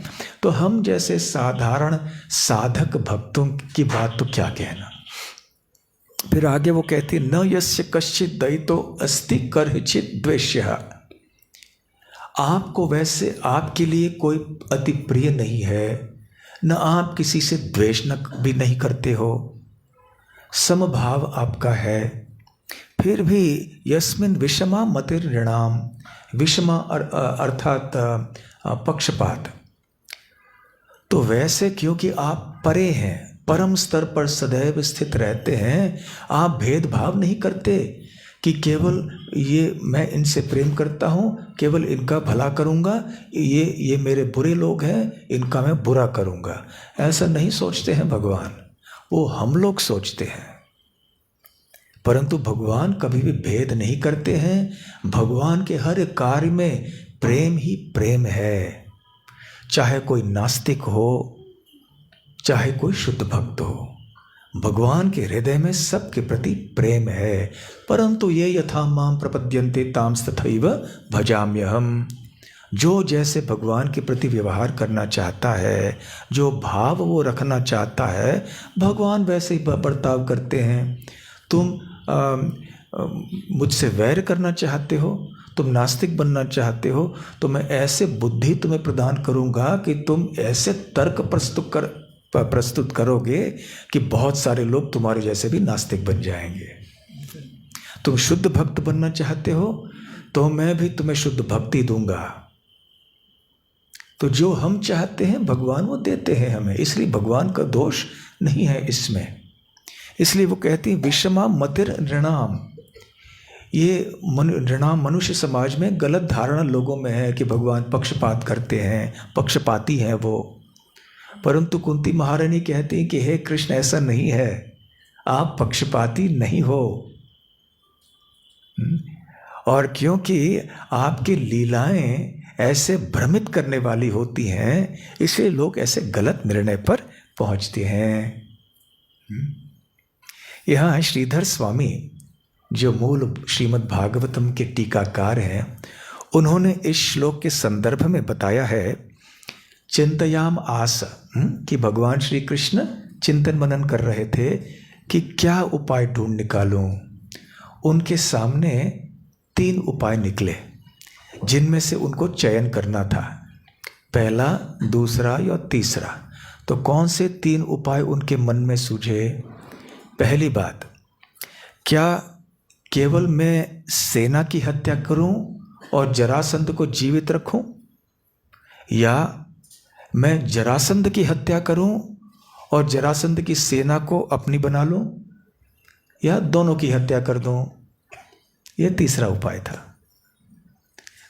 तो हम जैसे साधारण साधक भक्तों की बात तो क्या कहना। फिर आगे वो कहती है, न यस्य कश्चित दयितो अस्ति करहिचित द्वेष्यः। आपको वैसे आपके लिए कोई अति प्रिय नहीं है, न आप किसी से द्वेष भी नहीं करते हो, समभाव आपका है। फिर भी यस्मिन विषमा मतिर ऋणाम, विषमा अर्थात पक्षपात। तो वैसे क्योंकि आप परे हैं, परम स्तर पर सदैव स्थित रहते हैं, आप भेदभाव नहीं करते कि केवल ये मैं इनसे प्रेम करता हूँ, केवल इनका भला करूँगा, ये मेरे बुरे लोग हैं, इनका मैं बुरा करूँगा। ऐसा नहीं सोचते हैं भगवान, वो हम लोग सोचते हैं। परंतु भगवान कभी भी भेद नहीं करते हैं। भगवान के हर कार्य में प्रेम ही प्रेम है, चाहे कोई नास्तिक हो, चाहे कोई शुद्ध भक्त हो। भगवान के हृदय में सबके प्रति प्रेम है। परंतु ये यथा माम प्रपद्यन्ते तांस तथैव भजाम्यहम्। जो जैसे भगवान के प्रति व्यवहार करना चाहता है, जो भाव वो रखना चाहता है, भगवान वैसे ही बर्ताव करते हैं। तुम मुझसे वैर करना चाहते हो तुम नास्तिक बनना चाहते हो तो मैं ऐसे बुद्धि तुम्हें प्रदान करूंगा कि तुम ऐसे तर्क प्रस्तुत करोगे कि बहुत सारे लोग तुम्हारे जैसे भी नास्तिक बन जाएंगे। तुम शुद्ध भक्त बनना चाहते हो तो मैं भी तुम्हें शुद्ध भक्ति दूंगा। तो जो हम चाहते हैं भगवान वो देते हैं हमें, इसलिए भगवान का दोष नहीं है इसमें। इसलिए वो कहती हैं विषमा मतिर नृणाम। ये नृणाम मनुष्य समाज में गलत धारणा लोगों में है कि भगवान पक्षपात करते हैं, पक्षपाती हैं वो। परंतु कुंती महारानी कहती हैं कि हे कृष्ण ऐसा नहीं है, आप पक्षपाती नहीं हो। और क्योंकि आपकी लीलाएं ऐसे भ्रमित करने वाली होती हैं, इसलिए लोग ऐसे गलत निर्णय पर पहुंचते हैं। यहाँ श्रीधर स्वामी जो मूल श्रीमद् भागवतम के टीकाकार हैं, उन्होंने इस श्लोक के संदर्भ में बताया है चिंतयाम आस कि भगवान श्री कृष्ण चिंतन मनन कर रहे थे कि क्या उपाय ढूंढ निकालूं। उनके सामने 3 उपाय निकले जिनमें से उनको चयन करना था, पहला, दूसरा या तीसरा। तो कौन से 3 उपाय उनके मन में सूझे? पहली बात, क्या केवल मैं सेना की हत्या करूं और जरासंध को जीवित रखूं, या मैं जरासंध की हत्या करूं और जरासंध की सेना को अपनी बना लूं, या दोनों की हत्या कर दूं? यह तीसरा उपाय था।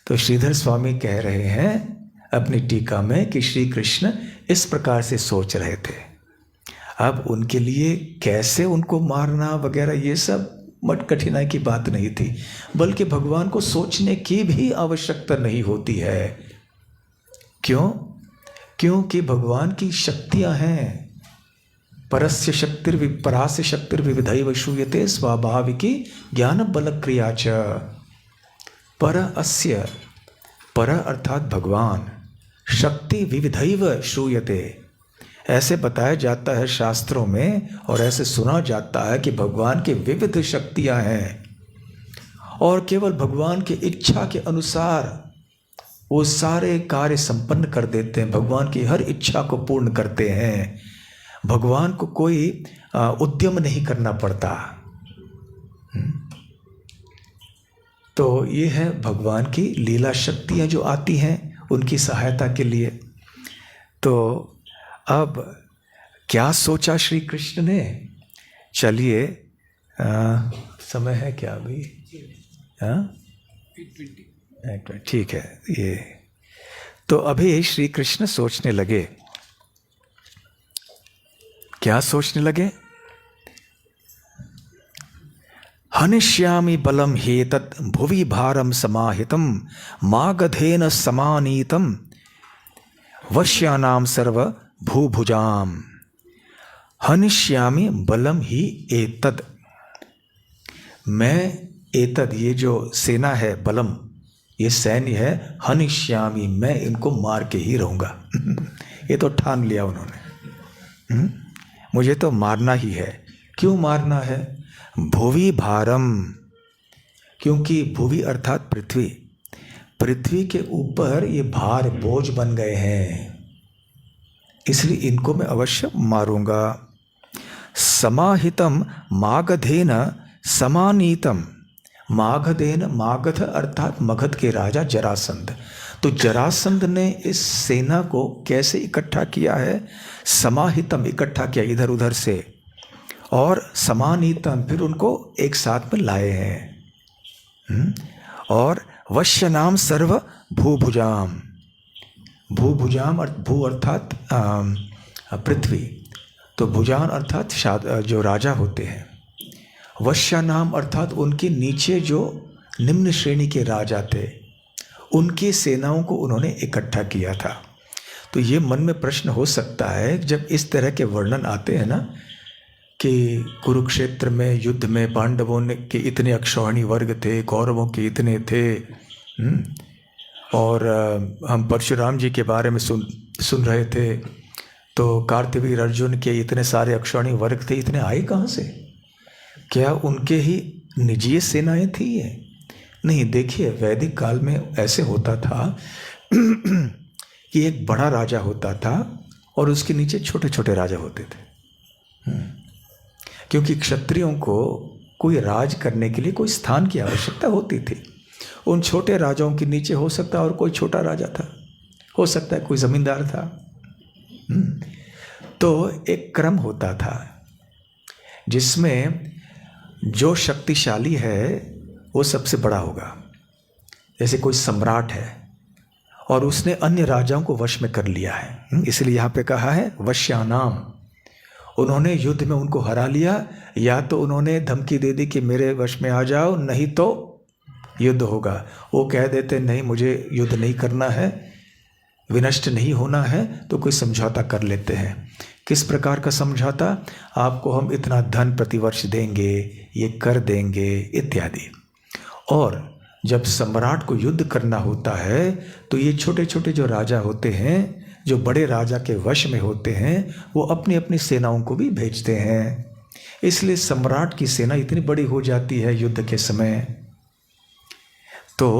तो श्रीधर स्वामी कह रहे हैं अपनी टीका में कि श्री कृष्ण इस प्रकार से सोच रहे थे। अब उनके लिए कैसे उनको मारना वगैरह ये सब मट कठिनाई की बात नहीं थी, बल्कि भगवान को सोचने की भी आवश्यकता नहीं होती है। क्यों? क्योंकि भगवान की शक्तियां हैं। परस्य परास्य शक्तिर्विविधैव श्रूयते स्वाभाविकी ज्ञान बल क्रिया च। पर अर्थात भगवान, शक्ति विविधैव श्रूयते, ऐसे बताया जाता है शास्त्रों में और ऐसे सुना जाता है कि भगवान की विविध शक्तियां हैं और केवल भगवान की इच्छा के अनुसार वो सारे कार्य संपन्न कर देते हैं, भगवान की हर इच्छा को पूर्ण करते हैं। भगवान को कोई उद्यम नहीं करना पड़ता। तो ये है भगवान की लीला शक्तियाँ जो आती हैं उनकी सहायता के लिए। तो अब क्या सोचा श्री कृष्ण ने? चलिए, समय है क्या अभी? ठीक है। ये तो अभी श्री कृष्ण सोचने लगे। क्या सोचने लगे? हनिष्यामि बलम हेतत् भुवि भारम समाहितम मागधेन समानीतम वश्यानाम सर्व भूभुजाम। हनिष्यामि बलम ही एतद, मैं एतद, ये जो सेना है, बलम ये सैन्य है, हनिष्यामि मैं इनको मार के ही रहूँगा। ये तो ठान लिया उन्होंने, मुझे तो मारना ही है। क्यों मारना है? भुवि भारम, क्योंकि भुवि अर्थात पृथ्वी, पृथ्वी के ऊपर ये भार बोझ बन गए हैं, इसलिए इनको मैं अवश्य मारूंगा। समाहितम मागधेन समानीतम, मागधेन, मागध अर्थात मगध के राजा जरासंध। तो जरासंध ने इस सेना को कैसे इकट्ठा किया है? समाहितम, इकट्ठा किया इधर उधर से, और समानीतम फिर उनको एक साथ में लाए हैं। और वश्य नाम सर्व भूभुजाम, भूभुजाम भू अर्थात पृथ्वी, तो भुजान अर्थात जो राजा होते हैं। वश्या नाम अर्थात उनके नीचे जो निम्न श्रेणी के राजा थे, उनकी सेनाओं को उन्होंने इकट्ठा किया था। तो ये मन में प्रश्न हो सकता है जब इस तरह के वर्णन आते हैं ना, कि कुरुक्षेत्र में युद्ध में पांडवों के इतने अक्षौहिणी वर्ग थे, कौरवों के इतने थे, और हम परशुराम जी के बारे में सुन रहे थे, तो कार्तवीर अर्जुन के इतने सारे अक्षौहिणी वर्ग थे, इतने आए कहाँ से? क्या उनके ही निजी सेनाएं थी ये? नहीं, देखिए वैदिक काल में ऐसे होता था कि एक बड़ा राजा होता था और उसके नीचे छोटे छोटे राजा होते थे। क्योंकि क्षत्रियों को कोई राज करने के लिए कोई स्थान की आवश्यकता होती थी। उन छोटे राजाओं के नीचे हो सकता है और कोई छोटा राजा था, हो सकता है कोई जमींदार था। तो एक क्रम होता था जिसमें जो शक्तिशाली है वो सबसे बड़ा होगा। जैसे कोई सम्राट है और उसने अन्य राजाओं को वश में कर लिया है, इसलिए यहाँ पे कहा है वश्यानाम। उन्होंने युद्ध में उनको हरा लिया, या तो उन्होंने धमकी दे दी कि मेरे वश में आ जाओ नहीं तो युद्ध होगा। वो कह देते नहीं, मुझे युद्ध नहीं करना है, विनष्ट नहीं होना है, तो कोई समझौता कर लेते हैं। किस प्रकार का समझौता? आपको हम इतना धन प्रतिवर्ष देंगे, ये कर देंगे इत्यादि। और जब सम्राट को युद्ध करना होता है तो ये छोटे छोटे जो राजा होते हैं, जो बड़े राजा के वश में होते हैं, वो अपनी अपनी सेनाओं को भी भेजते हैं। इसलिए सम्राट की सेना इतनी बड़ी हो जाती है युद्ध के समय। तो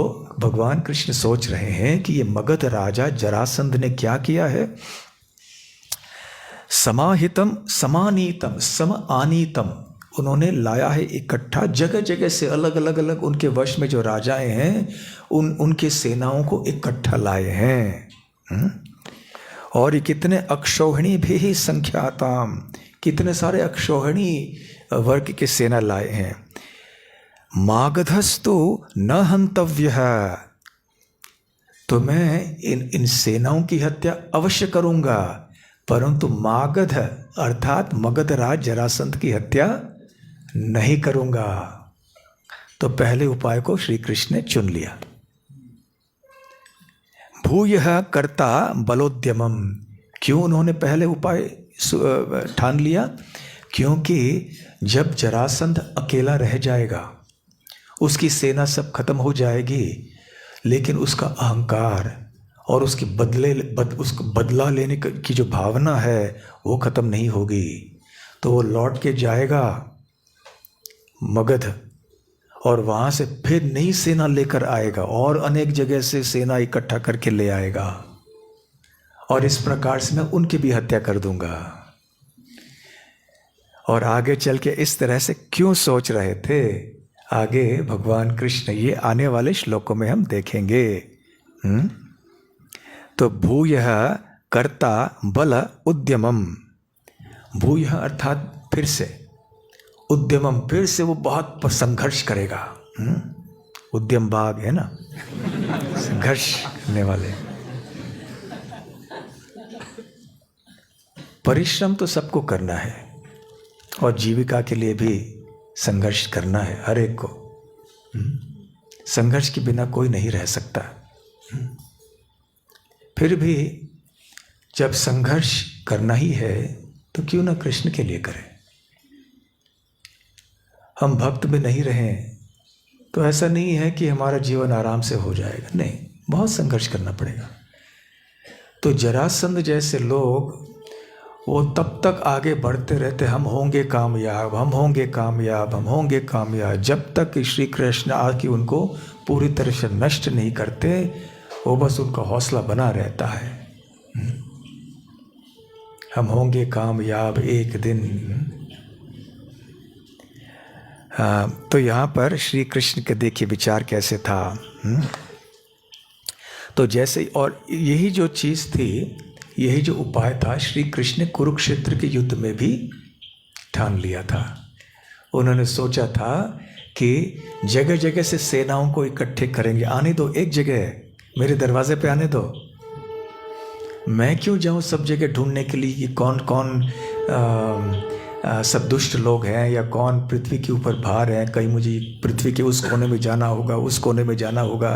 भगवान कृष्ण सोच रहे हैं कि ये मगध राजा जरासंध ने क्या किया है। समाहितम समानीतम सम आनीतम, उन्होंने लाया है इकट्ठा, जगह जगह से अलग अलग उनके वश में जो राजाएं हैं उनके सेनाओं को इकट्ठा लाए हैं। और ये कितने अक्षौहिणी भी संख्याताम, कितने सारे अक्षौहिणी वर्ग के सेना लाए हैं। मागधस्तु न हंतव्य है, तो मैं इन सेनाओं की हत्या अवश्य करूंगा, परंतु मागध अर्थात मगध राज जरासंध की हत्या नहीं करूंगा। तो पहले उपाय को श्री कृष्ण ने चुन लिया। भूयः कर्ता बलोद्यमम, क्यों उन्होंने पहले उपाय ठान लिया? क्योंकि जब जरासंध अकेला रह जाएगा, उसकी सेना सब खत्म हो जाएगी, लेकिन उसका अहंकार और उसकी उसको बदला लेने की जो भावना है वो खत्म नहीं होगी। तो वो लौट के जाएगा मगध और वहाँ से फिर नई सेना लेकर आएगा और अनेक जगह से सेना इकट्ठा करके ले आएगा, और इस प्रकार से मैं उनकी भी हत्या कर दूंगा। और आगे चल के इस तरह से क्यों सोच रहे थे, आगे भगवान कृष्ण ये आने वाले श्लोकों में हम देखेंगे। तो भूयः कर्ता बल उद्यमम, भूयः अर्थात फिर से, उद्यमम फिर से वो बहुत संघर्ष करेगा। उद्यम बाग है ना, संघर्ष करने वाले। परिश्रम तो सबको करना है और जीविका के लिए भी संघर्ष करना है हर एक को। संघर्ष के बिना कोई नहीं रह सकता। फिर भी जब संघर्ष करना ही है तो क्यों ना कृष्ण के लिए करें। हम भक्त में नहीं रहें तो ऐसा नहीं है कि हमारा जीवन आराम से हो जाएगा, नहीं, बहुत संघर्ष करना पड़ेगा। तो जरासंध जैसे लोग वो तब तक आगे बढ़ते रहते, हम होंगे कामयाब, हम होंगे कामयाब, हम होंगे कामयाब, जब तक कि श्री कृष्ण आके उनको पूरी तरह से नष्ट नहीं करते। वो बस उनका हौसला बना रहता है, हम होंगे कामयाब एक दिन। तो यहाँ पर श्री कृष्ण के देखिए विचार कैसे था। तो जैसे, और यही जो चीज़ थी, यही जो उपाय था, श्री कृष्ण ने कुरुक्षेत्र के युद्ध में भी ठान लिया था। उन्होंने सोचा था कि जगह जगह से सेनाओं को इकट्ठे करेंगे, आने दो एक जगह, मेरे दरवाजे पे आने दो, मैं क्यों जाऊं सब जगह ढूंढने के लिए कि कौन कौन सब दुष्ट लोग हैं या कौन पृथ्वी के ऊपर भार हैं, कहीं मुझे पृथ्वी के उस कोने में जाना होगा, उस कोने में जाना होगा।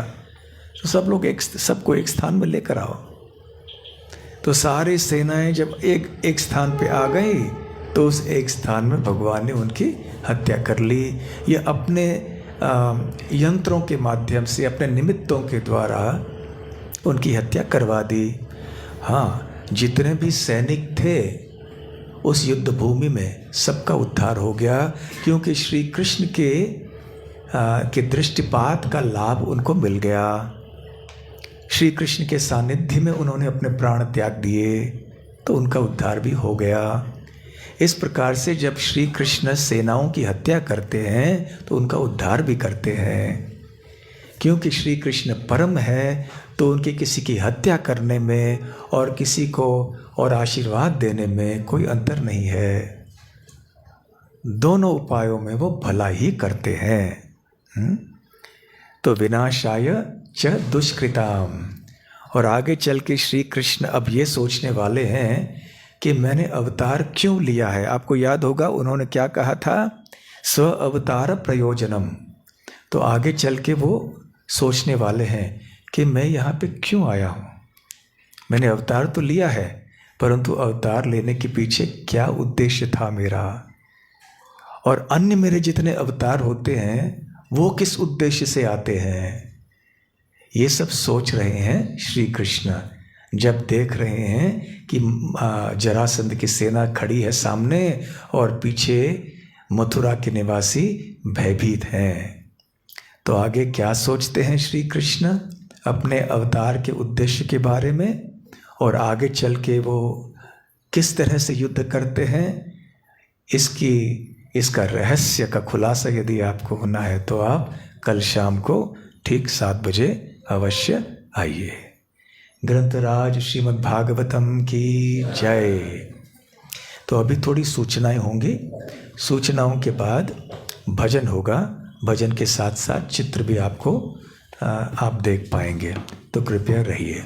तो सब लोग सबको एक स्थान में लेकर आओ। तो सारी सेनाएं जब एक स्थान पे आ गई तो उस एक स्थान में भगवान ने उनकी हत्या कर ली। ये अपने यंत्रों के माध्यम से, अपने निमित्तों के द्वारा उनकी हत्या करवा दी। हाँ, जितने भी सैनिक थे उस युद्ध भूमि में सबका उद्धार हो गया, क्योंकि श्री कृष्ण के के दृष्टिपात का लाभ उनको मिल गया। श्री कृष्ण के सानिध्य में उन्होंने अपने प्राण त्याग दिए तो उनका उद्धार भी हो गया। इस प्रकार से जब श्री कृष्ण सेनाओं की हत्या करते हैं तो उनका उद्धार भी करते हैं, क्योंकि श्री कृष्ण परम है तो उनके किसी की हत्या करने में और किसी को और आशीर्वाद देने में कोई अंतर नहीं है। दोनों उपायों में वो भला ही करते हैं। तो विनाशाय च दुष्कृताम। और आगे चल के श्री कृष्ण अब ये सोचने वाले हैं कि मैंने अवतार क्यों लिया है। आपको याद होगा उन्होंने क्या कहा था, स्व अवतार प्रयोजनम। तो आगे चल के वो सोचने वाले हैं कि मैं यहाँ पे क्यों आया हूँ। मैंने अवतार तो लिया है, परंतु अवतार लेने के पीछे क्या उद्देश्य था मेरा, और अन्य मेरे जितने अवतार होते हैं वो किस उद्देश्य से आते हैं। ये सब सोच रहे हैं श्री कृष्ण जब देख रहे हैं कि जरासंध की सेना खड़ी है सामने और पीछे मथुरा के निवासी भयभीत हैं। तो आगे क्या सोचते हैं श्री कृष्ण अपने अवतार के उद्देश्य के बारे में, और आगे चल के वो किस तरह से युद्ध करते हैं, इसका रहस्य का खुलासा यदि आपको होना है तो आप कल शाम को ठीक 7 बजे अवश्य आइए। ग्रंथराज श्रीमद् भागवतम की जय। तो अभी थोड़ी सूचनाएं होंगी, सूचनाओं के बाद भजन होगा, भजन के साथ साथ चित्र भी आपको आप देख पाएंगे, तो कृपया रहिए।